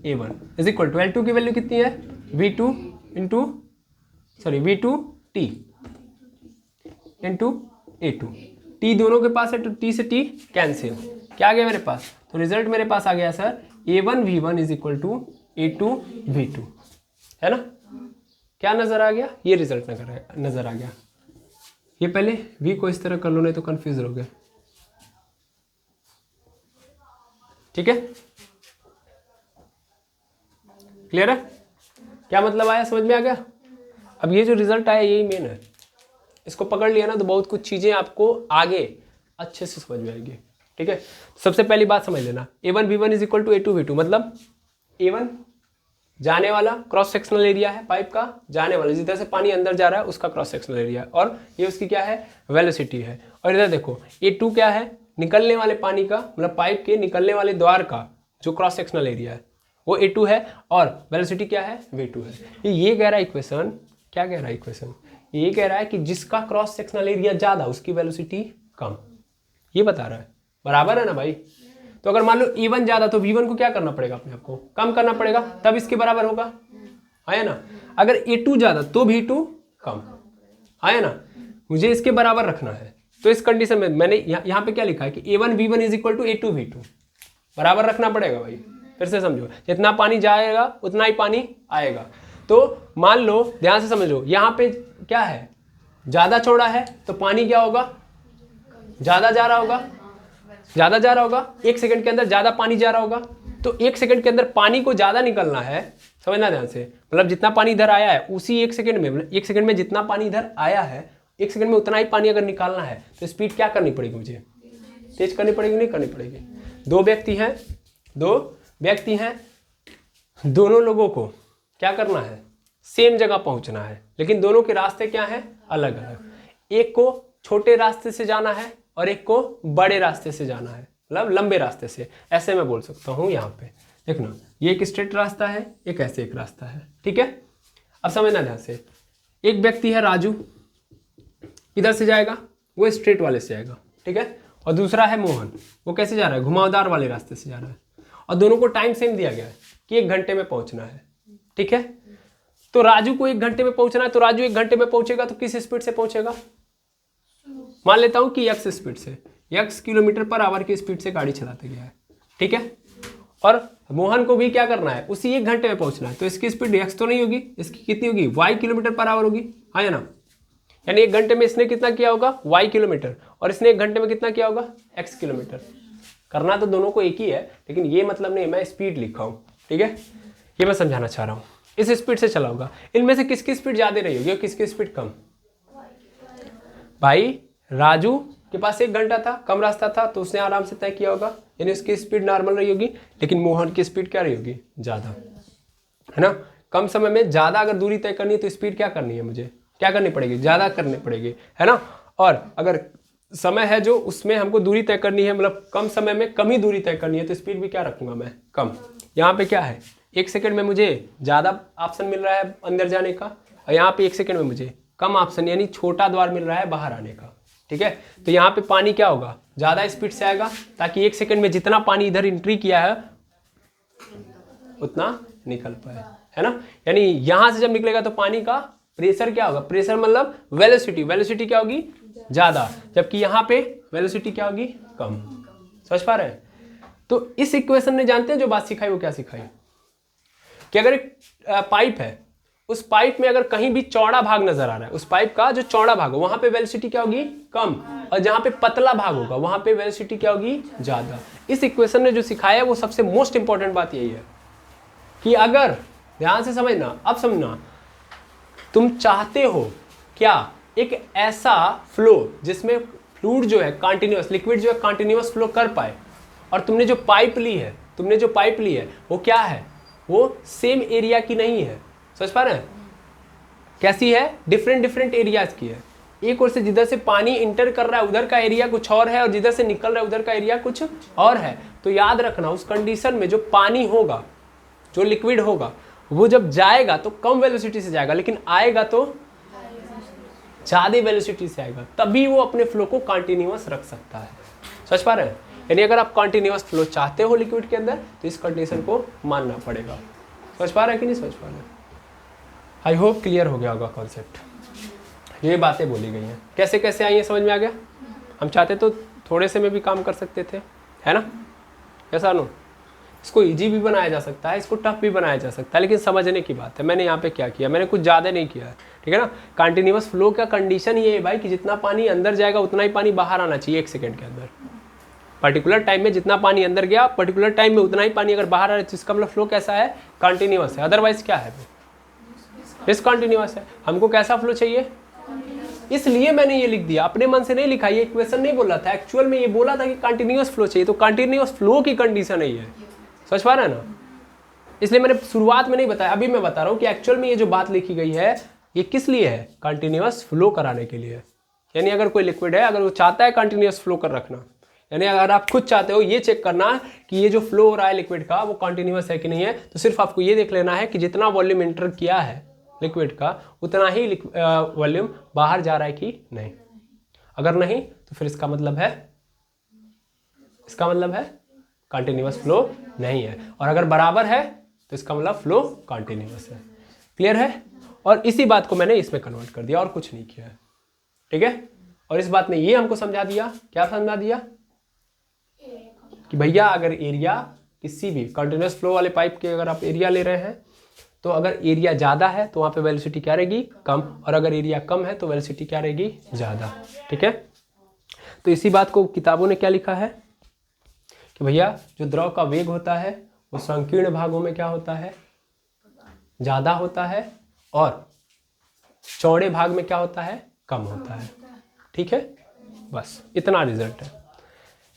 Speaker 1: A1 is equal to L2 की वैल्यू कितनी है? v2t into A2। T दोनों के पास है तो T से T कैंसिल, क्या आ गया मेरे पास? तो रिजल्ट मेरे पास आ गया sir A1V1 is equal to A2V2, है ना? क्या नजर आ गया? ये रिजल्ट नजर आ गया। ये पहले V को इस तरह कर लो, नहीं तो कंफ्यूज रहोगे। ठीक है, क्लियर है? क्या मतलब आया, समझ में आ गया? अब ये जो रिजल्ट आया यही मेन है, इसको पकड़ लिया ना तो बहुत कुछ चीजें आपको आगे अच्छे से समझ में आएगी। ठीक है, सबसे पहली बात समझ लेना, A1V1 is equal to A2V2, मतलब A1 जाने वाला क्रॉस सेक्शनल एरिया है पाइप का, जाने वाला जिधर से पानी अंदर जा रहा है उसका क्रॉस सेक्शनल एरिया, और ये उसकी क्या है? वेलोसिटी है। और इधर देखो A2 क्या है? निकलने वाले पानी का, मतलब पाइप के निकलने वाले द्वार का जो क्रॉस सेक्शनल एरिया है वो A2 है, और वेलोसिटी क्या है? V2 है। ये कह रहा है इक्वेशन, क्या कह रहा है इक्वेशन? ये कह रहा है कि जिसका क्रॉस सेक्शनल एरिया ज्यादा उसकी वेलोसिटी कम, ये बता रहा है। बराबर है ना भाई? तो अगर मान लो E1 ज्यादा तो V1 को क्या करना पड़ेगा? अपने आप को कम करना पड़ेगा, तब इसके बराबर होगा, है ना? अगर A2 ज्यादा तो V2 कम, है ना? मुझे इसके बराबर रखना है, तो इस कंडीशन में मैंने यहाँ पे क्या लिखा है कि A1V1 is equal to A2V2, बराबर रखना पड़ेगा भाई। फिर से समझो, जितना पानी जाएगा उतना ही पानी आएगा। तो मान लो, ध्यान से समझो, यहाँ पे क्या है? ज्यादा चौड़ा है तो पानी क्या होगा? ज्यादा जा रहा होगा, ज्यादा जा रहा होगा, 1 सेकंड के अंदर ज्यादा पानी जा रहा होगा। तो 1 सेकंड के अंदर पानी को ज्यादा निकलना है, समझना ध्यान से, मतलब जितना पानी इधर आया है उसी 1 सेकंड में, मतलब 1 सेकंड में जितना पानी इधर आया है 1 सेकंड में उतना ही पानी अगर निकालना है तो स्पीड क्या करनी पड़ेगी? मुझे तेज करनी पड़ेगी, नहीं करनी पड़ेगी? दो व्यक्ति हैं, दोनों लोगों को क्या करना है? सेम जगह पहुंचना है, लेकिन दोनों के रास्ते क्या हैं? अलग अलग। एक को छोटे रास्ते से जाना है और एक को बड़े रास्ते से जाना है, मतलब लंबे रास्ते से, ऐसे मैं बोल सकता हूँ। यहाँ पे देखना, ये एक स्ट्रेट रास्ता है, एक ऐसे एक रास्ता है। ठीक है, अब समझना ध्यान से। एक व्यक्ति है राजू, इधर से जाएगा, वो स्ट्रेट वाले से जाएगा, ठीक है। और दूसरा है मोहन, वो कैसे जा रहा है? घुमावदार वाले रास्ते से जा रहा है। और दोनों को टाइम सेम दिया गया है कि 1 घंटे में पहुंचना है, ठीक है। तो राजू को 1 घंटे में पहुंचना है, तो राजू 1 घंटे में पहुंचेगा तो किस स्पीड से पहुंचेगा? मान लेता हूं कि x स्पीड से, x किलोमीटर पर आवर की स्पीड से गाड़ी चलाते गया है, ठीक है। और मोहन को भी क्या करना है? उसी 1 घंटे में पहुंचना है, तो इसकी स्पीड x तो नहीं होगी, इसकी कितनी होगी? y किलोमीटर पर आवर होगी, हाँ या ना। यानी 1 घंटे में इसने कितना किया होगा? y किलोमीटर, और इसने 1 घंटे में कितना किया होगा? x kilometre. करना तो दोनों को एक ही है, लेकिन ये मतलब नहीं मैं स्पीड लिखा हूँ, ठीक है। ये मैं समझाना चाह रहा हूँ, इस स्पीड से चला होगा। इनमें से किसकी स्पीड ज्यादा रही होगी और किसकी स्पीड कम? भाई राजू के पास 1 घंटा था, कम रास्ता था, तो उसने आराम से तय किया होगा, यानी उसकी स्पीड नॉर्मल रही होगी। लेकिन मोहन की स्पीड क्या रही होगी? ज्यादा, है ना। कम समय में ज्यादा अगर दूरी तय करनी है तो स्पीड क्या करनी है? मुझे क्या करनी पड़ेगी? ज्यादा करनी पड़ेगी, है ना। और अगर समय है जो उसमें हमको दूरी तय करनी है, मतलब कम समय में कम ही दूरी तय करनी है, तो स्पीड भी क्या रखूंगा मैं? कम। यहाँ पे क्या है? 1 सेकंड में मुझे ज्यादा ऑप्शन मिल रहा है अंदर जाने का, और यहाँ पे 1 सेकंड में मुझे कम ऑप्शन यानी छोटा द्वार मिल रहा है बाहर आने का, ठीक है। तो यहाँ पे पानी क्या होगा? ज्यादा स्पीड से आएगा, ताकि 1 सेकंड में जितना पानी इधर एंट्री किया है उतना निकल पाए, है ना। यानी यहाँ से जब निकलेगा तो पानी का प्रेशर क्या होगा? प्रेशर मतलब वेलोसिटी, वेलोसिटी क्या होगी? ज्यादा, जबकि यहाँ पे वेलोसिटी क्या होगी? कम। समझ पा रहे हैं? तो इस इक्वेशन ने जानते हैं जो बात सिखाई वो क्या सिखाई कि अगर एक पाइप है, उस पाइप में अगर कहीं भी चौड़ा भाग नजर आ रहा है, उस पाइप का जो चौड़ा भाग हो वहां पे वेलोसिटी क्या होगी? कम, और जहां पे पतला भाग होगा वहां पे वेलोसिटी क्या होगी? ज्यादा। इस इक्वेशन ने जो सिखाया है वो सबसे मोस्ट इंपॉर्टेंट बात यही है कि अगर ध्यान से समझना, अब समझना, तुम चाहते हो क्या एक ऐसा फ्लो जिसमें फ्लूइड जो है कंटिन्यूअस, लिक्विड जो है कंटिन्यूअस फ्लो कर पाए, और तुमने जो पाइप ली है वो क्या है? वो सेम एरिया की नहीं है। समझ पा रहे हैं? कैसी है? डिफरेंट एरियाज की है। एक ओर से जिधर से पानी इंटर कर रहा है उधर का एरिया कुछ और है, और जिधर से निकल रहा है उधर का एरिया कुछ और है। तो याद रखना, उस कंडीशन में जो पानी होगा, जो लिक्विड होगा, वो जब जाएगा तो कम वेलोसिटी से जाएगा, लेकिन आएगा तो ज्यादा वेलोसिटी से आएगा, तभी वो अपने फ्लो को कंटिन्यूअस रख सकता है। समझ पा रहे हैं? यानी अगर आप कंटिन्यूअस फ्लो चाहते हो लिक्विड के अंदर तो इस कंडीशन को मानना पड़ेगा। समझ पा रहे हैं कि नहीं समझ पा रहे हैं? आई होप क्लियर हो गया होगा कॉन्सेप्ट। ये बातें बोली गई हैं। कैसे कैसे आई हैं समझ में आ गया? हम चाहते तो थोड़े से में भी काम कर सकते थे, है ना? ऐसा नो, इसको इजी भी बनाया जा सकता है, इसको टफ भी बनाया जा सकता है, लेकिन समझने की बात है। मैंने यहाँ पे क्या किया, मैंने कुछ ज़्यादा नहीं किया है, ठीक है ना? कंटिन्यूअस फ्लो का कंडीशन ये है भाई कि जितना पानी अंदर जाएगा उतना ही पानी बाहर आना चाहिए 1 सेकेंड के अंदर। पर्टिकुलर टाइम में जितना पानी अंदर गया, पर्टिकुलर टाइम में उतना ही पानी अगर बाहर आ रहा है, जिसका मतलब फ्लो कैसा है? कंटिन्यूअस है। अदरवाइज क्या है? डिसकंटिन्यूअस है। हमको कैसा फ्लो चाहिए? इसलिए मैंने ये लिख दिया, अपने मन से नहीं लिखा, ये इक्वेशन नहीं बोला था, एक्चुअल में ये बोला था कि कंटिन्यूअस फ्लो चाहिए, तो कंटिन्यूअस फ्लो की कंडीशन है ये। समझ पा रहे हैं ना? इसलिए मैंने शुरुआत में नहीं बताया, अभी मैं बता रहा हूँ कि एक्चुअल में ये जो बात लिखी गई है ये किस लिए है? कंटिन्यूअस फ्लो कराने के लिए। यानी अगर कोई लिक्विड है, अगर वो चाहता है कंटिन्यूअस फ्लो कर रखना, यानी अगर आप खुद चाहते हो ये चेक करना कि ये जो फ्लो हो रहा है लिक्विड का वो कंटिन्यूअस है कि नहीं है, तो सिर्फ आपको ये देख लेना है कि जितना वॉल्यूम इंटर किया है लिक्विड का उतना ही वॉल्यूम बाहर जा रहा है कि नहीं। अगर नहीं तो फिर इसका मतलब है कंटिन्यूअस फ्लो नहीं है, और अगर बराबर है तो इसका मतलब फ्लो कंटिन्यूअस है। क्लियर है? और इसी बात को मैंने इसमें कन्वर्ट कर दिया और कुछ नहीं किया है, ठीक है? और इस बात ने ये हमको समझा दिया, क्या समझा दिया? कि भैया अगर एरिया किसी भी कंटिन्यूअस फ्लो वाले पाइप के अगर आप एरिया ले रहे हैं तो अगर एरिया ज़्यादा है तो वहाँ पे वेलोसिटी क्या रहेगी? कम, और अगर एरिया कम है तो वेलोसिटी क्या रहेगी? ज़्यादा। ठीक है? तो इसी बात को किताबों ने क्या लिखा है कि भैया जो द्रव का वेग होता है वो संकीर्ण भागों में क्या होता है? ज़्यादा होता है, और चौड़े भाग में क्या होता है? कम होता है। ठीक है? बस इतना रिजल्ट है।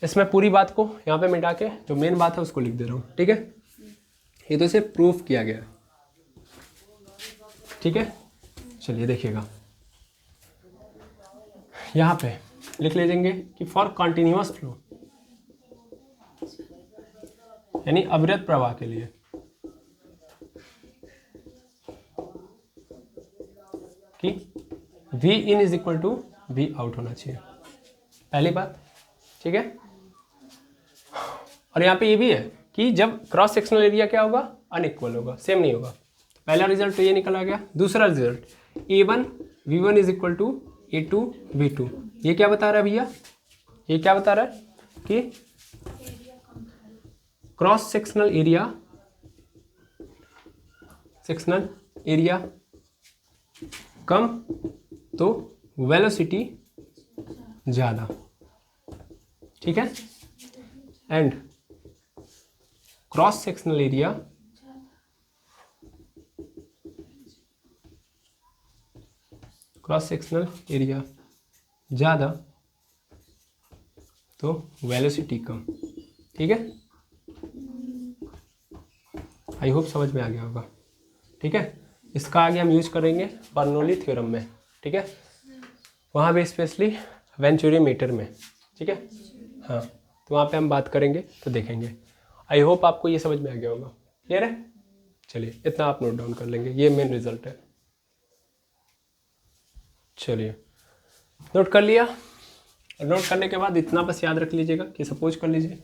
Speaker 1: इसमें पूरी बात को यहाँ पे मिटा के जो मेन बात है उसको लिख दे रहा हूँ। ठीक है? ये तो इसे प्रूफ किया गया है। ठीक है? चलिए देखिएगा, यहाँ पे लिख लीजिएंगे कि फॉर कंटिन्यूअस फ्लो, यानी अविरत प्रवाह के लिए कि V in is equal to V out होना चाहिए, पहली बात। ठीक है? और यहाँ पे ये भी है कि जब क्रॉस सेक्शनल एरिया क्या होगा? अनइक्वल होगा, सेम नहीं होगा। पहला रिजल्ट तो ये निकल आ गया। दूसरा result A1 V1 is equal to A2 V2, ये क्या बता रहा है भैया? ये क्या बता रहा है कि क्रॉस सेक्शनल एरिया कम तो वेलोसिटी ज़्यादा। ठीक है? एंड क्रॉस सेक्शनल एरिया ज़्यादा तो वेलोसिटी कम। ठीक है? आई होप समझ में आ गया होगा। ठीक है? इसका आगे हम यूज करेंगे बर्नौली थ्योरम में। ठीक है? वहाँ पे स्पेशली वेंचुरी मीटर में। ठीक है? हाँ, तो वहाँ पे हम बात करेंगे तो देखेंगे। आई होप आपको ये समझ में आ गया होगा। क्लियर है? चलिए इतना आप नोट डाउन कर लेंगे, ये मेन रिजल्ट है। चलिए नोट कर लिया, और नोट करने के बाद इतना बस याद रख लीजिएगा कि सपोज कर लीजिए,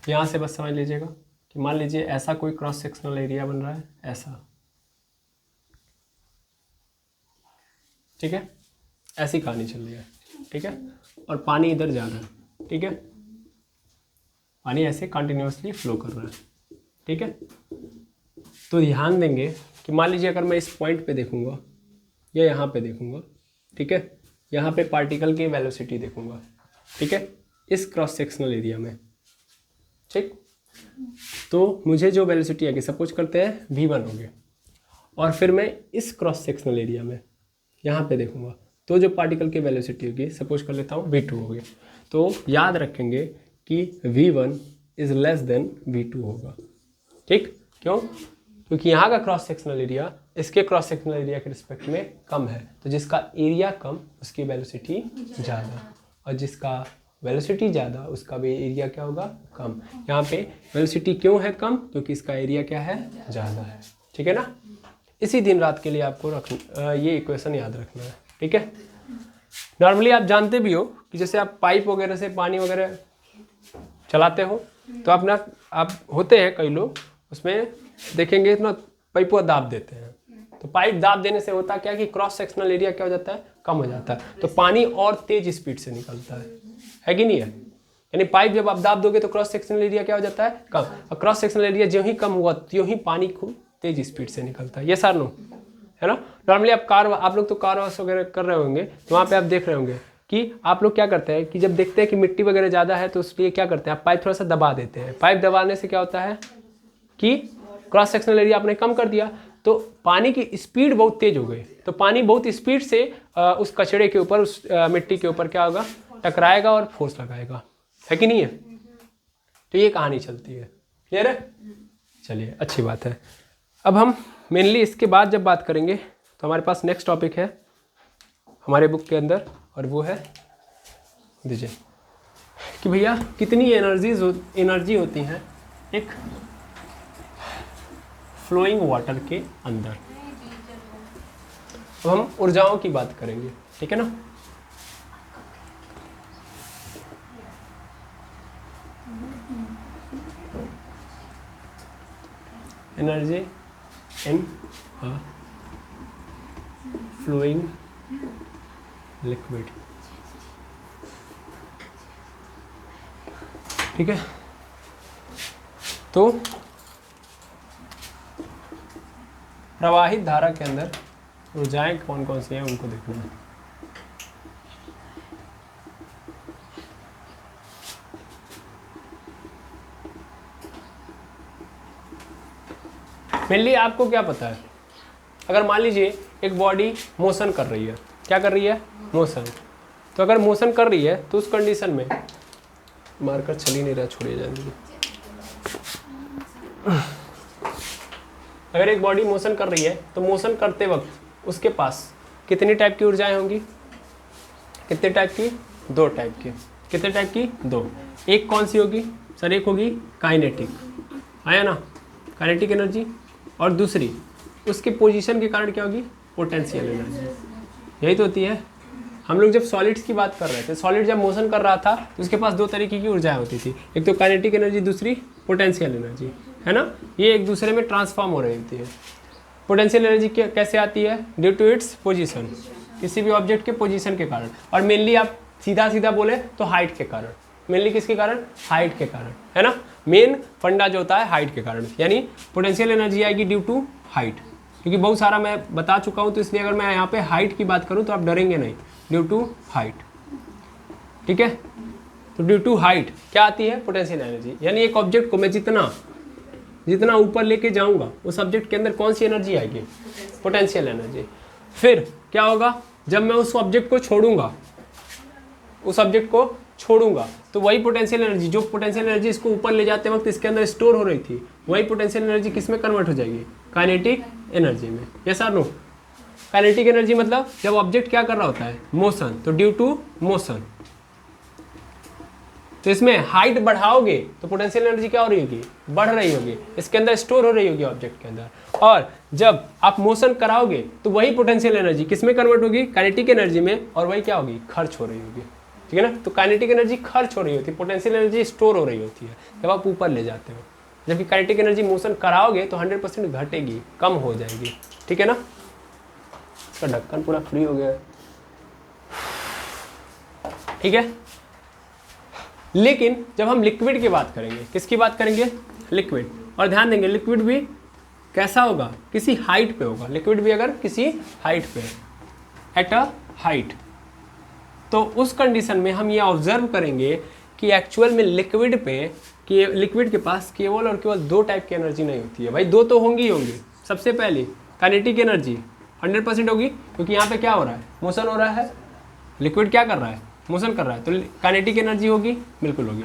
Speaker 1: यहाँ से बस समझ लीजिएगा कि मान लीजिए ऐसा कोई क्रॉस सेक्शनल एरिया बन रहा है, ऐसा। ठीक है? ऐसी कहानी चल रही है। ठीक है? और पानी इधर जा रहा है। ठीक है? पानी ऐसे कंटिन्यूअसली फ्लो कर रहा है। ठीक है? तो ध्यान देंगे कि मान लीजिए अगर मैं इस पॉइंट पे देखूंगा या यहाँ पे देखूंगा, ठीक है, यहाँ पे पार्टिकल की वेलोसिटी देखूंगा। ठीक है? इस क्रॉस सेक्शनल एरिया में। ठीक? तो मुझे जो वेलोसिटी आएगी, सपोज करते हैं V1 होगी, और फिर मैं इस क्रॉस सेक्शनल एरिया में यहाँ पे देखूंगा तो जो पार्टिकल की वेलोसिटी होगी, सपोज कर लेता हूँ V2 होगी। तो याद रखेंगे कि V1 is less than V2 होगा। ठीक? क्यों? क्योंकि यहाँ का क्रॉस सेक्शनल एरिया इसके क्रॉस सेक्शनल एरिया के रिस्पेक्ट में कम है, तो जिसका एरिया कम उसकी वेलोसिटी ज़्यादा, और जिसका वेलोसिटी ज़्यादा उसका भी एरिया क्या होगा? कम। यहाँ पे वेलोसिटी क्यों है कम? क्योंकि इसका एरिया क्या है? ज़्यादा है। ठीक है ना? इसी दिन रात के लिए आपको ये इक्वेशन याद रखना है। ठीक है? नॉर्मली आप जानते भी हो कि जैसे आप पाइप वगैरह से पानी वगैरह चलाते हो तो आप होते हैं कई लोग, उसमें देखेंगे इतना पाइप को दाब देते हैं, तो तो पाइप दाब देने से होता क्या कि क्रॉस सेक्शनल एरिया क्या हो जाता है, कम हो जाता है, तो पानी और तेज स्पीड से निकलता है कि नहीं है। यानी पाइप जब आप दाब दोगे तो क्रॉस सेक्शनल एरिया क्या हो जाता है, कम, और क्रॉस सेक्शनल एरिया जो ही कम हुआ त्यों ही पानी खूब तेज स्पीड से निकलता है। ये सर नो है ना। नॉर्मली आप लोग तो कार वॉश वगैरह कर रहे होंगे तो वहाँ पे आप देख रहे होंगे कि आप लोग क्या करते हैं कि जब देखते हैं कि मिट्टी वगैरह ज़्यादा है तो उसलिए क्या करते हैं, आप पाइप थोड़ा सा दबा देते हैं। पाइप दबाने से क्या होता है कि क्रॉस सेक्शनल एरिया आपने कम कर दिया तो पानी की स्पीड बहुत तेज हो गई, तो पानी बहुत स्पीड से उस कचड़े के ऊपर, उस मिट्टी के ऊपर क्या होगा, टकराएगा और फोर्स लगाएगा, है कि नहीं है। तो ये कहानी चलती है, क्लियर है। चलिए अच्छी बात है। अब हम मेनली इसके बाद जब बात करेंगे तो हमारे पास नेक्स्ट टॉपिक है हमारे बुक के अंदर, और वो है दीजिए कि भैया कितनी एनर्जी होती है एक फ्लोइंग वाटर के अंदर। अब हम ऊर्जाओं की बात करेंगे, ठीक है ना। एनर्जी इन फ्लोइंग लिक्विड, ठीक है। तो प्रवाहित धारा के अंदर ऊर्जाएं कौन कौन सी हैं उनको देखना है। मेनली आपको क्या पता है, अगर मान लीजिए एक बॉडी मोशन कर रही है, क्या कर रही है, मोशन, तो अगर मोशन कर रही है तो उस कंडीशन में मार्कर चल ही नहीं रहा, छोड़िए जाने दीजिए। अगर एक बॉडी मोशन कर रही है तो मोशन करते वक्त उसके पास कितनी टाइप की ऊर्जाएं होंगी, कितने टाइप की, दो टाइप की, कितने टाइप की, दो। एक कौन सी होगी सर, एक होगी काइनेटिक, आया ना, काइनेटिक एनर्जी, और दूसरी उसके पोजीशन के कारण क्या होगी, पोटेंशियल एनर्जी। यही तो होती है। हम लोग जब सॉलिड्स की बात कर रहे थे, सॉलिड जब मोशन कर रहा था तो उसके पास दो तरीके की ऊर्जाएं होती थी, एक तो काइनेटिक एनर्जी, दूसरी पोटेंशियल एनर्जी, है ना। ये एक दूसरे में ट्रांसफॉर्म हो रही होती है। पोटेंशियल एनर्जी कैसे आती है, ड्यू टू इट्स पोजीशन, किसी भी ऑब्जेक्ट के पोजीशन के कारण, और मेनली आप सीधा सीधा बोले तो हाइट के कारण। मेनली किसके कारण, हाइट के कारण, है ना। मेन फंडा जो होता है हाइट के कारण, यानी पोटेंशियल एनर्जी आएगी ड्यू टू हाइट, क्योंकि बहुत सारा मैं बता चुका हूँ, तो इसलिए अगर मैं यहाँ पे हाइट की बात करूँ तो आप डरेंगे नहीं, ड्यू टू हाइट, ठीक है। तो ड्यू टू हाइट क्या आती है, पोटेंशियल एनर्जी, यानी एक ऑब्जेक्ट को मैं जितना ऊपर लेके जाऊंगा उस ऑब्जेक्ट के अंदर कौन सी एनर्जी आएगी, पोटेंशियल एनर्जी। फिर क्या होगा, जब मैं उस ऑब्जेक्ट को छोड़ूंगा तो वही पोटेंशियल एनर्जी, जो पोटेंशियल एनर्जी इसको ऊपर ले जाते वक्त इसके अंदर स्टोर हो रही थी, वही पोटेंशियल एनर्जी किस में कन्वर्ट हो जाएगी, काइनेटिक एनर्जी में। यस और नो। काइनेटिक एनर्जी मतलब जब ऑब्जेक्ट क्या कर रहा होता है, मोशन, तो ड्यू टू मोशन, तो इसमें हाइट बढ़ाओगे तो पोटेंशियल एनर्जी क्या हो रही होगी, बढ़ रही होगी, इसके अंदर स्टोर हो रही होगी ऑब्जेक्ट के अंदर। और जब आप मोशन कराओगे तो वही पोटेंशियल एनर्जी किस में कन्वर्ट होगी, काइनेटिक एनर्जी में, और वही क्या होगी, खर्च हो रही होगी, ठीक है ना। तो काइनेटिक एनर्जी खर्च हो रही होती है, पोटेंशियल एनर्जी स्टोर हो रही होती है जब आप ऊपर ले जाते हो। जबकि काइनेटिक एनर्जी मोशन कराओगे तो 100% घटेगी, कम हो जाएगी, ठीक है ना। इसका ढक्कन पूरा फ्री हो गया है, ठीक है। लेकिन जब हम लिक्विड की बात करेंगे, किसकी बात करेंगे, लिक्विड, और ध्यान देंगे लिक्विड भी कैसा होगा, किसी हाइट पे होगा। लिक्विड भी अगर किसी हाइट पे है, एट अ हाइट, तो उस कंडीशन में हम ये ऑब्जर्व करेंगे कि एक्चुअल में लिक्विड के पास केवल और केवल दो टाइप की एनर्जी नहीं होती है। भाई दो तो होंगी। सबसे पहले काइनेटिक एनर्जी 100% होगी, क्योंकि यहाँ पे क्या हो रहा है, मोशन हो रहा है, लिक्विड क्या कर रहा है, मोशन कर रहा है, तो काइनेटिक एनर्जी होगी, बिल्कुल होगी।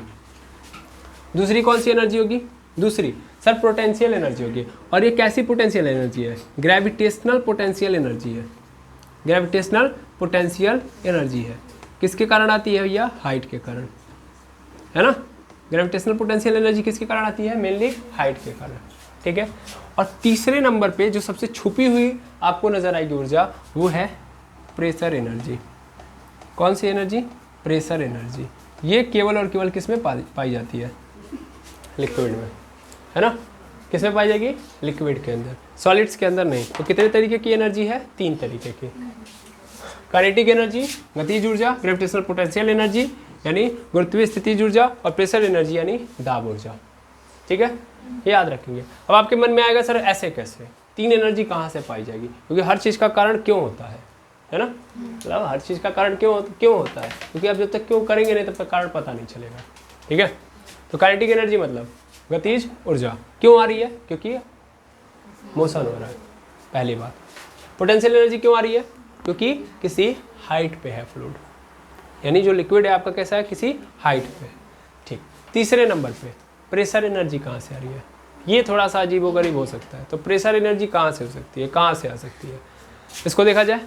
Speaker 1: दूसरी कौन सी एनर्जी होगी, दूसरी सर पोटेंशियल एनर्जी होगी। और ये कैसी पोटेंशियल एनर्जी है, ग्रेविटेशनल पोटेंशियल एनर्जी है, ग्रेविटेशनल पोटेंशियल एनर्जी है। किसके कारण आती है भैया, हाइट के कारण, है ना। ग्रेविटेशनल पोटेंशियल एनर्जी किसके कारण आती है, मेनली हाइट के कारण, ठीक है। और तीसरे नंबर पे जो सबसे छुपी हुई आपको नजर आएगी ऊर्जा, वो है प्रेशर एनर्जी। कौन सी एनर्जी, प्रेशर एनर्जी। ये केवल और केवल किस में पाई जाती है, लिक्विड में, है ना। किस में पाई जाएगी? लिक्विड के अंदर, सॉलिड्स के अंदर नहीं। तो कितने तरीके की एनर्जी है? 3 तरीके की। काइनेटिक एनर्जी गतिज ऊर्जा, ग्रेविटेशनल पोटेंशियल एनर्जी यानी गुरुत्वीय स्थितिज ऊर्जा, और प्रेशर एनर्जी यानी दाब ऊर्जा। ठीक है, ये याद रखेंगे। अब आपके मन में आएगा सर ऐसे कैसे, 3 एनर्जी कहाँ से पाई जाएगी? क्योंकि हर चीज़ का कारण क्यों होता है ना, मतलब हर चीज़ का कारण क्यों होता है, क्योंकि आप जब तक क्यों करेंगे नहीं तब तक कारण पता नहीं चलेगा। ठीक है, तो काइनेटिक एनर्जी मतलब गतिज ऊर्जा क्यों आ रही है? क्योंकि मोशन हो रहा है, पहली बात। पोटेंशियल एनर्जी क्यों आ रही है? क्योंकि किसी हाइट पे है फ्लूइड, यानी जो लिक्विड है आपका कैसा है? किसी हाइट पे। ठीक, तीसरे नंबर पे प्रेशर एनर्जी कहाँ से आ रही है? ये थोड़ा सा अजीबोगरीब हो सकता है। तो प्रेशर एनर्जी कहाँ से हो सकती है, कहाँ से आ सकती है? इसको देखा जाए,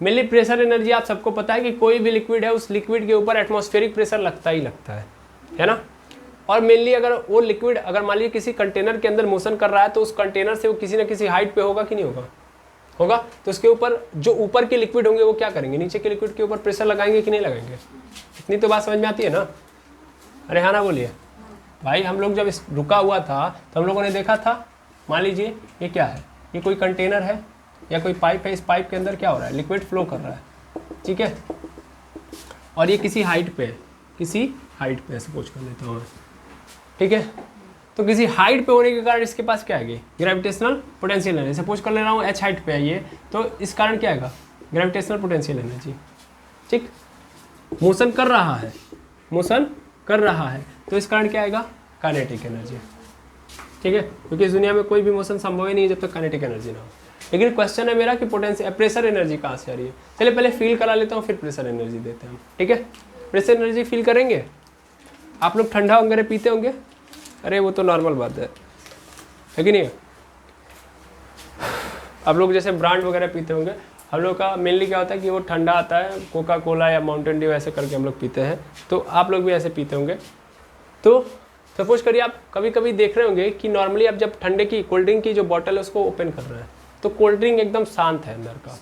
Speaker 1: मेनली प्रेशर एनर्जी आप सबको पता है कि कोई भी लिक्विड है उस लिक्विड के ऊपर एटमॉस्फेरिक प्रेशर लगता ही लगता है ना। और मेनली अगर वो लिक्विड अगर मान लीजिए किसी कंटेनर के अंदर मोशन कर रहा है तो उस कंटेनर से वो किसी न किसी हाइट पे होगा कि नहीं होगा? होगा। तो उसके ऊपर जो ऊपर के लिक्विड होंगे वो क्या करेंगे? नीचे के लिक्विड के ऊपर प्रेशर लगाएंगे कि नहीं लगाएंगे? इतनी तो बात समझ में आती है ना? अरे हाँ ना बोलिए भाई। हम लोग जब रुका हुआ था तो हम लोगों ने देखा था, मान लीजिए ये क्या है, ये कोई कंटेनर है या कोई पाइप है, इस पाइप के अंदर क्या हो रहा है? लिक्विड फ्लो कर रहा है। ठीक है, और ये किसी हाइट पे है, किसी हाइट पे सपोज कर लेता हूँ मैं। ठीक है, तो किसी हाइट पे होने के कारण इसके पास क्या है? Gravitational potential energy. सपोज कर ले रहा हूँ h हाइट पे है ये, तो इस कारण क्या आएगा? Gravitational potential energy. ठीक, मोशन कर रहा है, मोशन कर रहा है, तो इस कारण क्या आएगा? Kinetic energy. ठीक है, क्योंकि इस दुनिया में कोई भी मोशन संभव ही नहीं है जब तक काइनेटिक एनर्जी ना हो। लेकिन क्वेश्चन है मेरा कि पोटेंशियल प्रेशर एनर्जी कहाँ से आ रही है? चलिए पहले फील करा लेता हूँ, फिर प्रेशर एनर्जी देते हैं। ठीक है, प्रेशर एनर्जी फील करेंगे। आप लोग ठंडा वगैरह पीते होंगे? अरे वो तो नॉर्मल बात है कि नहीं? आप लोग जैसे ब्रांड वगैरह पीते होंगे, हम लोग का मेनली क्या होता है कि वो ठंडा आता है, कोका कोला या माउंटेन ड्यू ऐसे करके हम लोग पीते हैं। तो आप लोग भी ऐसे पीते होंगे। तो सपोज करिए आप कभी कभी देख रहे होंगे कि नॉर्मली आप जब ठंडे की कोल्ड ड्रिंक की जो बॉटल है उसको ओपन कर रहे हैं तो कोल्ड ड्रिंक एकदम शांत है अंदर का,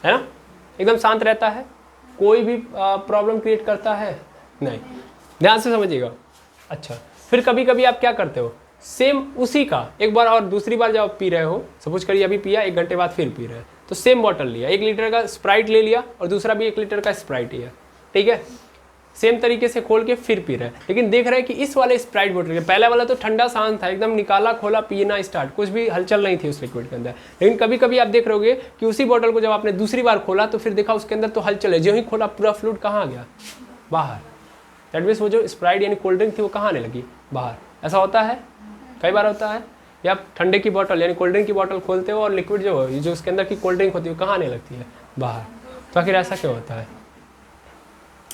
Speaker 1: है ना? एकदम शांत रहता है, कोई भी प्रॉब्लम क्रिएट करता है नहीं। ध्यान से समझिएगा। अच्छा, फिर कभी कभी आप क्या करते हो, सेम उसी का एक बार और दूसरी बार जब आप पी रहे हो, सपोज करिए अभी पिया, 1 घंटे बाद फिर पी रहे हैं, तो सेम बॉटल लिया, 1 लीटर का स्प्राइट ले लिया और दूसरा भी 1 लीटर का स्प्राइट लिया। ठीक है, सेम तरीके से खोल के फिर पी रहे हैं, लेकिन देख रहे हैं कि इस वाले स्प्राइट बोतल के पहला वाला तो ठंडा शांत था, एकदम निकाला खोला पीना स्टार्ट, कुछ भी हलचल नहीं थी उस लिक्विड के अंदर। लेकिन कभी कभी आप देख रहोगे कि उसी बॉटल को जब आपने दूसरी बार खोला तो फिर देखा उसके अंदर तो हलचल है, जो ही खोला पूरा फ्लूइड कहाँ आ गया? बाहर। दैट मीन्स वो जो स्प्राइट यानी कोल्ड ड्रिंक थी वो कहाँ आने लगी? बाहर। ऐसा होता है, कई बार होता है। या आप ठंडे की बॉटल यानी कोल्ड ड्रिंक की बॉटल खोलते हो और लिक्विड जो उसके अंदर की कोल्ड ड्रिंक होती है वो कहाँ आने लगती है? बाहर। तो आखिर ऐसा क्यों होता है?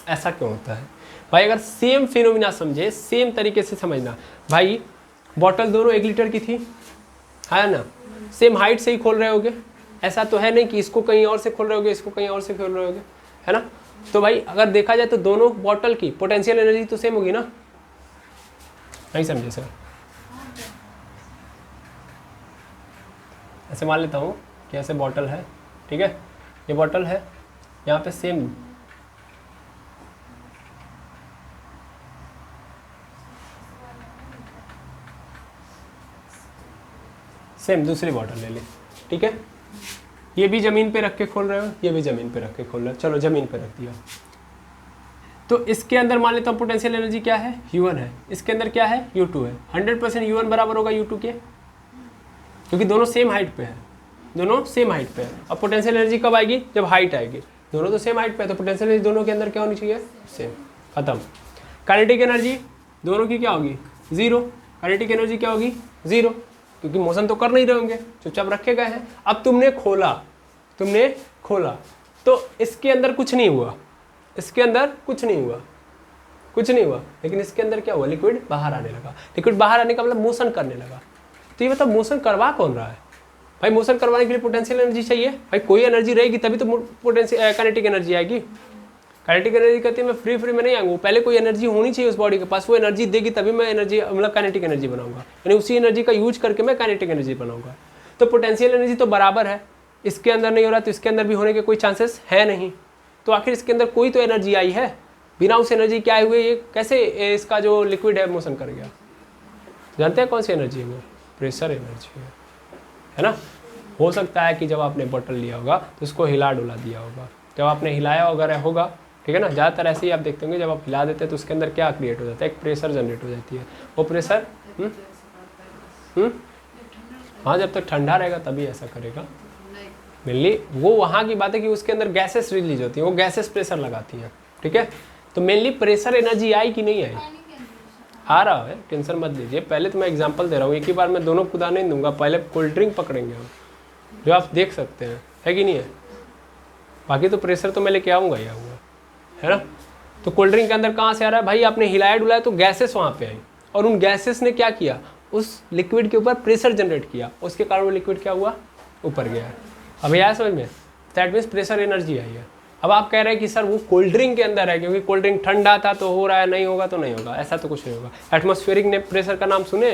Speaker 1: ऐसा क्यों होता है भाई? अगर सेम फिनोमिना समझे, सेम तरीके से समझना भाई। बॉटल दोनों 1 लीटर की थी, है ना? सेम हाइट से ही खोल रहे होगे, ऐसा तो है नहीं कि इसको कहीं और से खोल रहे होगे, इसको कहीं और से खोल रहे होगे, है ना? तो भाई अगर देखा जाए तो दोनों बॉटल की पोटेंशियल एनर्जी तो सेम होगी ना? नहीं समझे सर? ऐसे मान लेता हूँ कि ऐसे बॉटल है, ठीक है, ये बॉटल है, यहाँ पे सेम दूसरी बॉटल ले ली। ठीक है, ये भी ज़मीन पे रख के खोल रहे हो, ये भी ज़मीन पे रख के खोल रहे हो, चलो ज़मीन पे रख दिया। तो इसके अंदर मान लेता हूँ पोटेंशियल एनर्जी क्या है? U1 है। इसके अंदर क्या है? U2 है। 100% U1 बराबर होगा U2 के, क्योंकि दोनों सेम हाइट पे है, दोनों सेम हाइट पे है। अब पोटेंशियल एनर्जी कब आएगी? जब हाइट आएगी। दोनों तो सेम हाइट पे है तो पोटेंशियल एनर्जी दोनों के अंदर क्या होनी चाहिए? सेम। खत्म। काइनेटिक एनर्जी दोनों की क्या होगी? 0। काइनेटिक एनर्जी क्या होगी? 0, क्योंकि मोशन तो कर नहीं रहे होंगे, चुपचाप रखे गए हैं। अब तुमने खोला तो इसके अंदर कुछ नहीं हुआ, इसके अंदर कुछ नहीं हुआ, लेकिन इसके अंदर क्या हुआ? लिक्विड बाहर आने लगा। लिक्विड बाहर आने का मतलब मोशन करने लगा। तो ये मतलब मोशन करवा कौन रहा है भाई? मोशन करवाने के लिए पोटेंशियल एनर्जी चाहिए भाई। कोई एनर्जी रहेगी तभी तो पोटेंशियल काइनेटिक एनर्जी आएगी। काइनेटिक एनर्जी कहती है मैं फ्री में नहीं आऊँगा, पहले कोई एनर्जी होनी चाहिए उस बॉडी के पास, वो एनर्जी देगी तभी मैं एनर्जी मतलब काइनेटिक एनर्जी बनाऊंगा, यानी उसी एनर्जी का यूज करके मैं काइनेटिक एनर्जी बनाऊंगा। तो पोटेंशियल एनर्जी तो बराबर है, इसके अंदर नहीं हो रहा तो इसके अंदर भी होने के कोई चांसेस है नहीं। तो आखिर इसके अंदर कोई तो एनर्जी आई है, बिना उस एनर्जी के आए हुए ये कैसे इसका जो लिक्विड है मोशन कर गया? जानते हैं कौन सी एनर्जी है वो? प्रेशर एनर्जी है ना। हो सकता है कि जब आपने बॉटल लिया होगा तो उसको हिला डुला दिया होगा, जब आपने हिलाया वगैरह होगा, ठीक है ना। ज़्यादातर ऐसे ही आप देखते होंगे, जब आप हिला देते हैं तो उसके अंदर क्या क्रिएट हो जाता है, एक प्रेशर जनरेट हो जाती है। वो प्रेशर हाँ, जब तक ठंडा रहेगा तभी ऐसा करेगा। मेनली वो वहाँ की बात है कि उसके अंदर गैसेस रिलीज होती हैं, वो गैसेस प्रेशर लगाती हैं, ठीक है। तो मेनली प्रेशर एनर्जी आई कि नहीं आई, आ रहा है, टेंशन मत लीजिए। पहले तो मैं एग्जांपल दे रहा हूँ, एक ही बार मैं दोनों खुदा नहीं दूंगा। पहले कोल्ड ड्रिंक पकड़ेंगे हम, जो आप देख सकते हैं, है कि नहीं है। बाकी तो प्रेशर तो मैं लेके आऊँगा ही आऊँगा, है ना। तो कोल्ड ड्रिंक के अंदर कहाँ से आ रहा है भाई, आपने हिलाया डुलाया तो गैसेस वहाँ पे आई, और उन गैसेस ने क्या किया, उस लिक्विड के ऊपर प्रेशर जनरेट किया, उसके कारण वो लिक्विड क्या हुआ, ऊपर गया। अब आया समझ में, दैट मीन्स प्रेशर एनर्जी आई है। अब आप कह रहे हैं कि सर वो कोल्ड ड्रिंक के अंदर है, क्योंकि कोल्ड ड्रिंक ठंडा था तो हो रहा है, नहीं होगा तो नहीं होगा, ऐसा तो कुछ नहीं होगा। एटमॉस्फेरिक प्रेशर का नाम सुने,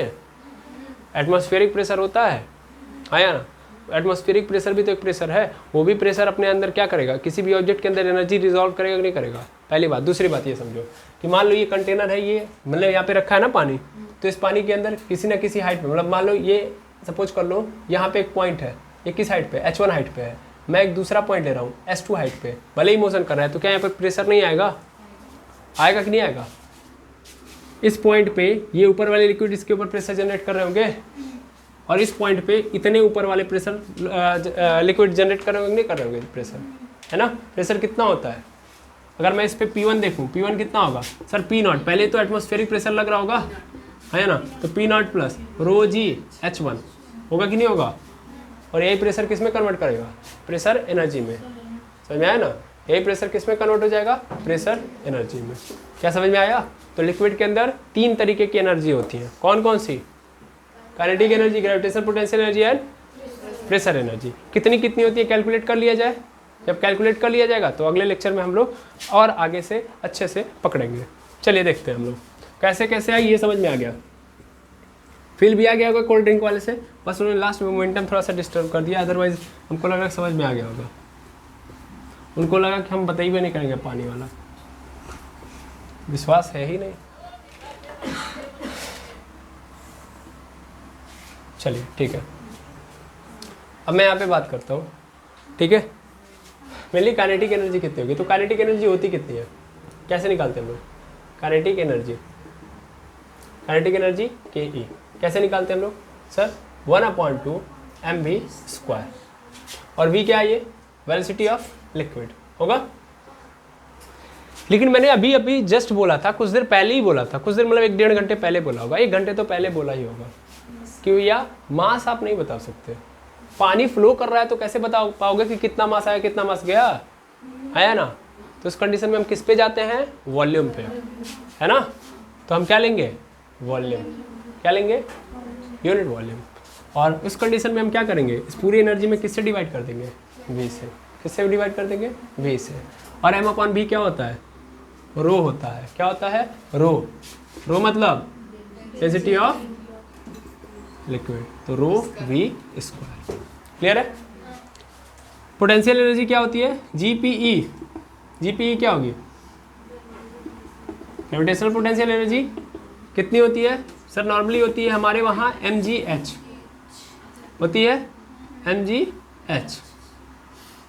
Speaker 1: एटमॉस्फेरिक प्रेशर होता है, आया ना। एटमॉस्फेरिक प्रेशर भी तो एक प्रेशर है, वो भी प्रेशर अपने अंदर क्या करेगा, किसी भी ऑब्जेक्ट के अंदर एनर्जी रिजॉल्व करेगा कि नहीं करेगा, पहली बात। दूसरी बात ये समझो कि मान लो ये कंटेनर है, ये मतलब यहाँ पे रखा है ना पानी, तो इस पानी के अंदर किसी ना किसी हाइट पे, मतलब मान लो ये सपोज कर लो यहाँ पे एक पॉइंट है, ये किस हाइट पे, h1 हाइट पे है, मैं एक दूसरा पॉइंट ले रहा हूँ s2 हाइट पे, भले ही मोशन कर रहा है, तो क्या यहाँ पे प्रेशर नहीं आएगा, आएगा कि नहीं आएगा। इस पॉइंट पे ये ऊपर वाले लिक्विड इसके ऊपर प्रेशर जनरेट कर रहे होंगे, और इस पॉइंट पे इतने ऊपर वाले प्रेशर लिक्विड जनरेट कर रहे होंगे, नहीं कर रहे होंगे प्रेशर, है ना। प्रेशर कितना होता है, अगर मैं इस पे P1 देखूँ, P1 कितना होगा सर, P0, पहले तो एटमॉस्फेरिक प्रेशर लग रहा होगा, है ना, तो P0 प्लस रो जी H1 होगा कि नहीं होगा, और यही प्रेशर किस में कन्वर्ट करेगा, प्रेशर एनर्जी में। समझ में आया ना, यही प्रेशर किस में कन्वर्ट हो जाएगा, प्रेशर एनर्जी में। क्या समझ में आया। तो लिक्विड के अंदर 3 तरीके की एनर्जी होती है, कौन कौन सी, kinetic energy, gravitational potential energy and pressure energy. कितनी कितनी होती है कैलकुलेट कर लिया जाए, जब कैलकुलेट कर लिया जाएगा तो अगले लेक्चर में हम लोग और आगे से अच्छे से पकड़ेंगे। चलिए देखते हैं हम लोग कैसे कैसे आई, ये समझ में आ गया, फील भी आ गया होगा कोल्ड ड्रिंक वाले से, बस उन्होंने लास्ट में मोमेंटम थोड़ा सा डिस्टर्ब कर दिया, अदरवाइज हमको लगा कि समझ में आ गया होगा। उनको लगा कि हम बताई भी नहीं करेंगे पानी वाला, विश्वास है ही नहीं। चलिए ठीक है, अब मैं यहाँ पे बात करता हूँ, ठीक है। मेनली काइनेटिक एनर्जी कितनी होगी, तो काइनेटिक एनर्जी होती कितनी है, कैसे निकालते हैं हम लोग काइनेटिक एनर्जी, काइनेटिक एनर्जी के ई कैसे निकालते हैं हम लोग सर, 1/2 mv², और v क्या है, ये वेलोसिटी ऑफ लिक्विड होगा। लेकिन मैंने अभी अभी जस्ट बोला था, कुछ देर पहले ही बोला था, कुछ देर मतलब 1-1.5 घंटे पहले बोला होगा, 1 घंटे तो पहले बोला ही होगा, क्यों, या मास आप नहीं बता सकते। पानी फ्लो कर रहा है तो कैसे बता पाओगे कि कितना मास आया कितना मास गया, आया ना। तो उस कंडीशन में हम किस पे जाते हैं, वॉल्यूम पे, है ना। तो हम क्या लेंगे, वॉल्यूम, क्या लेंगे, यूनिट वॉल्यूम। और उस कंडीशन में हम क्या करेंगे, इस पूरी एनर्जी में किससे डिवाइड कर देंगे, v से। किससे डिवाइड कर देंगे, v से। और m/v क्या होता है, रो होता है। क्या होता है, रो। रो मतलब डेंसिटी ऑफ लिक्विड, तो रो v²। क्लियर है। पोटेंशियल एनर्जी क्या होती है, GPE। GPE क्या होगी, ग्रेविटेशनल पोटेंशियल एनर्जी कितनी होती है सर, नॉर्मली होती है हमारे वहाँ mgh होती है, mgh।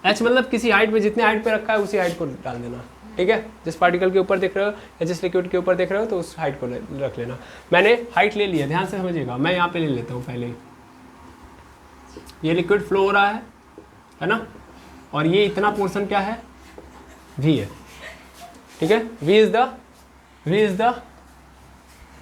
Speaker 1: h मतलब किसी हाइट पे, जितने हाइट पे रखा है उसी हाइट को डाल देना, ठीक है। जिस पार्टिकल के ऊपर देख रहे हो या जिस लिक्विड के ऊपर देख रहे हो तो उस हाइट को रख लेना। मैंने हाइट ले लिया, ध्यान से समझिएगा, मैं यहाँ पे ले लेता हूँ पहले ही। ये लिक्विड फ्लो हो रहा है ना, और ये इतना पोर्शन क्या है, v है, ठीक है। v is the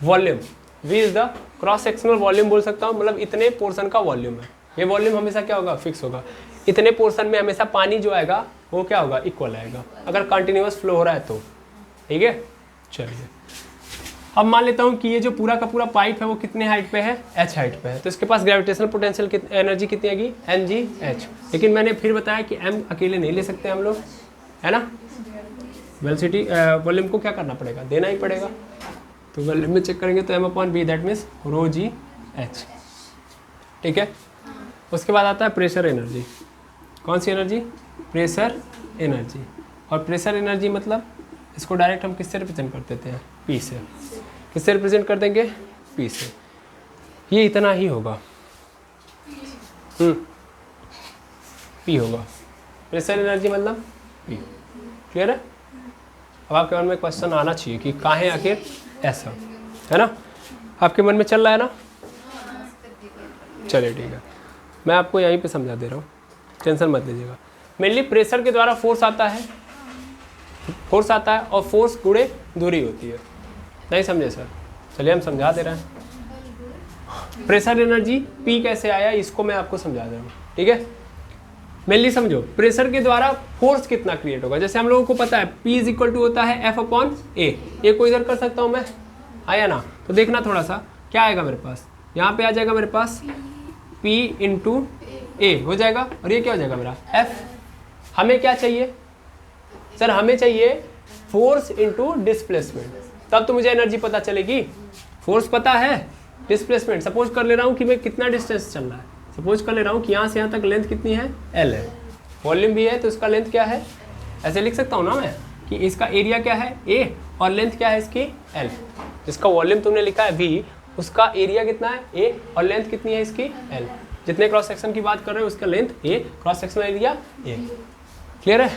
Speaker 1: volume, v is the cross sectional volume बोल सकता हूँ, मतलब इतने पोर्शन का वॉल्यूम है। ये वॉल्यूम हमेशा क्या होगा, फिक्स होगा। इतने पोर्शन में हमेशा पानी जो आएगा वो क्या होगा, इक्वल आएगा, अगर कंटिन्यूअस फ्लो हो रहा है तो, ठीक है। चलिए अब मान लेता हूँ कि ये जो पूरा का पूरा पाइप है वो कितने हाइट पे है, h हाइट पे है, तो इसके पास ग्रेविटेशनल पोटेंशियल एनर्जी कितनी आएगी, mgh। लेकिन मैंने फिर बताया कि m अकेले नहीं ले सकते हम लोग, है ना। वेलोसिटी वॉल्यूम को क्या करना पड़ेगा, देना ही पड़ेगा। तो वॉल्यूम में चेक करेंगे तो m/v, that means rho g h, ठीक है। उसके बाद आता है प्रेशर एनर्जी। कौन सी एनर्जी, प्रेशर एनर्जी। और प्रेशर एनर्जी मतलब इसको डायरेक्ट हम किससे रिप्रेजेंट कर देते हैं, P से। किससे रिप्रेजेंट कर देंगे, P से। ये इतना ही होगा। पी होगा, प्रेशर एनर्जी मतलब पी। क्लियर है? अब आपके मन में क्वेश्चन आना चाहिए कि काहे आखिर ऐसा, है ना? आपके मन में चल रहा है ना? चलिए ठीक है, मैं आपको यहीं पे समझा दे रहा हूँ, टेंशन मत लीजिएगा। मेनली प्रेशर के द्वारा फोर्स आता है, और फोर्स गुणे दूरी होती है। नहीं समझे सर? चलिए हम समझा दे रहे हैं। प्रेशर एनर्जी पी कैसे आया इसको मैं आपको समझा दे रहा हूँ, ठीक है? मेनली समझो, प्रेशर के द्वारा फोर्स कितना क्रिएट होगा। जैसे हम लोगों को पता है P इज इक्वल टू होता है F/A। ये को इधर कर सकता हूँ मैं, आया ना? तो देखना थोड़ा सा क्या आएगा मेरे पास, यहाँ पे आ जाएगा मेरे पास P इंटू A हो जाएगा, और ये क्या हो जाएगा मेरा F। हमें क्या चाहिए सर? हमें चाहिए फोर्स इंटू डिस्प्लेसमेंट, तब तो मुझे एनर्जी पता चलेगी। फोर्स पता है, डिस्प्लेसमेंट सपोज कर ले रहा हूँ कि मैं कितना डिस्टेंस चल रहा है। सपोज कर ले रहा हूँ कि यहाँ से यहाँ तक लेंथ कितनी है, L है। वॉल्यूम भी है तो इसका लेंथ क्या है, ऐसे लिख सकता हूँ ना मैं कि इसका एरिया क्या है A और लेंथ क्या है इसकी L। जिसका वॉल्यूम तुमने लिखा है V, उसका एरिया कितना है A और लेंथ कितनी है इसकी L। जितने क्रॉस सेक्शन की बात कर रहे हो उसका length A, cross sectional area A। Clear है?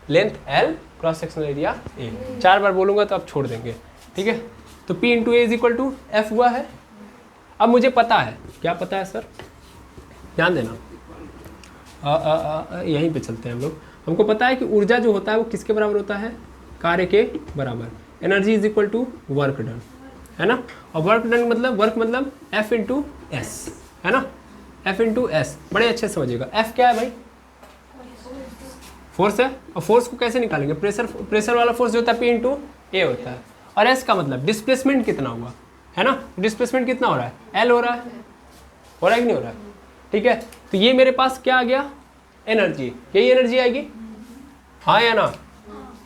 Speaker 1: Length L, cross sectional area A। 4 बार बोलूँगा तो आप छोड़ देंगे, ठीक है? तो P into A is equal to F हुआ है। अब मुझे पता है, क्या पता है सर? ध्यान देना, यहीं पे चलते हैं हम लोग। हमको पता है कि ऊर्जा जो होता है वो किसके बराबर होता है, कार्य के बराबर। Energy is equal to work done, है ना? और वर्क डन मतलब वर्क मतलब F इंटू एस, है ना? F इंटू एस, बड़े अच्छे से समझिएगा। F क्या है भाई? फोर्स है। और फोर्स को कैसे निकालेंगे? प्रेशर वाला फोर्स जो होता है P इंटू A होता है। और S का मतलब डिस्प्लेसमेंट कितना हुआ, है ना? डिस्प्लेसमेंट कितना हो रहा है, L हो रहा है कि नहीं हो रहा है? ठीक है, तो ये मेरे पास क्या आ गया, एनर्जी। यही एनर्जी आएगी, हाँ या ना?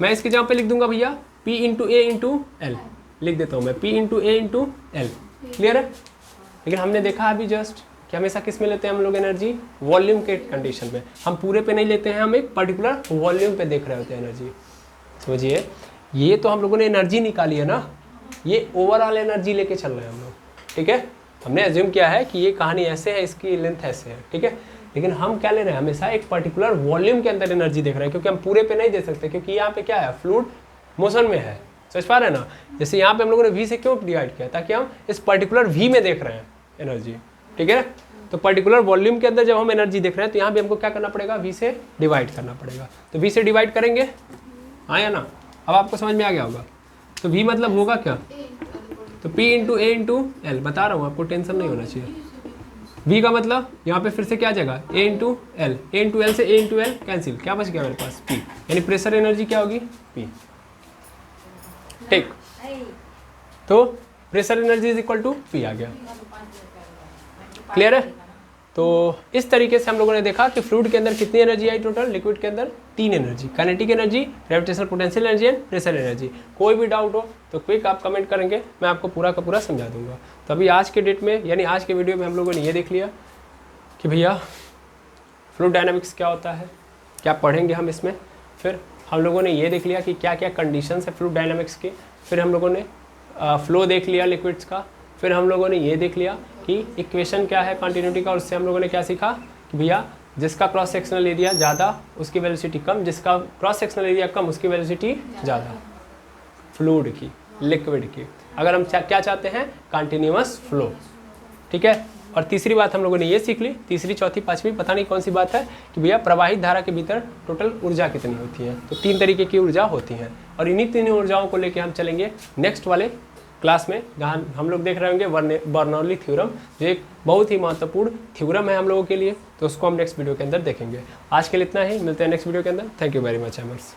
Speaker 1: मैं इसके जगह पे लिख दूंगा भैया P into A into L, लिख देता हूँ मैं P into A into L। Clear है? लेकिन हमने देखा अभी जस्ट कि हमेशा किस में लेते हैं हम लोग एनर्जी, वॉल्यूम के कंडीशन में। हम पूरे पे नहीं लेते हैं, हम एक पर्टिकुलर वॉल्यूम पे देख रहे होते हैं एनर्जी। समझिए, ये तो हम लोगों ने एनर्जी निकाली है ना, ये ओवरऑल एनर्जी लेके चल रहे हैं हम लोग, ठीक है? हमने एज्यूम किया है कि ये कहानी ऐसे है, इसकी लेंथ ऐसे है, ठीक है? लेकिन हम क्या ले रहे हैं, हमेशा एक पर्टिकुलर वॉल्यूम के अंदर एनर्जी देख रहे हैं, क्योंकि हम पूरे पे नहीं दे सकते, क्योंकि यहाँ पे क्या है, फ्लूइड मोशन में है। समझ पा रहे हैं ना? जैसे यहाँ पे हम लोगों ने V से क्यों डिवाइड किया, ताकि हम इस पर्टिकुलर V में देख रहे हैं एनर्जी, ठीक है? तो पर्टिकुलर वॉल्यूम के अंदर जब हम एनर्जी देख रहे हैं तो यहाँ भी हमको क्या करना पड़ेगा, V से डिवाइड करना पड़ेगा। तो V से डिवाइड करेंगे, हाँ या ना? अब आपको समझ में आ गया होगा। तो V मतलब होगा क्या, तो P into A into L, बता रहा हूँ आपको, टेंशन नहीं होना चाहिए। V का मतलब यहाँ पे फिर से क्या आ जाएगा, A into L, A into L से A इंटू L कैंसिल, क्या बच गया मेरे पास, P। यानी प्रेशर एनर्जी क्या होगी, P। ठीक, तो pressure energy is equal to P आ गया। क्लियर है? तो इस तरीके से हम लोगों ने देखा कि फ्लूइड के अंदर कितनी एनर्जी आई टोटल, लिक्विड के अंदर 3 energy, kinetic energy, gravitational potential energy and pressure energy. कोई भी डाउट हो तो क्विक आप कमेंट करेंगे, मैं आपको पूरा का पूरा समझा दूंगा। तो अभी आज के डेट में, यानी आज के वीडियो में हम लोगों ने ये देख लिया कि भैया फ्लूइड डायनामिक्स क्या होता है, क्या पढ़ेंगे हम इसमें। फिर हम लोगों ने ये देख लिया कि क्या क्या कंडीशंस है फ्लूइड डायनामिक्स के। फिर हम लोगों ने फ्लो देख लिया लिक्विड्स का। फिर हम लोगों ने ये देख लिया कि इक्वेशन क्या है कंटिन्यूटी का, और उससे हम लोगों ने क्या सीखा कि भैया जिसका क्रॉस सेक्शनल एरिया ज़्यादा उसकी वेलोसिटी कम, जिसका क्रॉस सेक्शनल एरिया कम उसकी वेलोसिटी ज़्यादा, फ्लूइड की, लिक्विड की। अगर हम क्या चाहते हैं, कंटिन्यूअस फ्लो, ठीक है। और तीसरी बात हम लोगों ने ये सीख ली, तीसरी चौथी पाँचवीं पता नहीं कौन सी बात है, कि भैया प्रवाहित धारा के भीतर टोटल ऊर्जा कितनी होती है। तो 3 तरीके की ऊर्जा होती हैं, और इन्हीं 3 ऊर्जाओं को लेकर हम चलेंगे नेक्स्ट वाले क्लास में, जहाँ हम लोग देख रहे होंगे बर्नौली थ्योरम, जो एक बहुत ही महत्वपूर्ण थ्योरम है हम लोगों के लिए। तो उसको हम नेक्स्ट वीडियो के अंदर देखेंगे। आज के लिए इतना ही, मिलते हैं नेक्स्ट वीडियो के अंदर। Thank you very much एमर्स।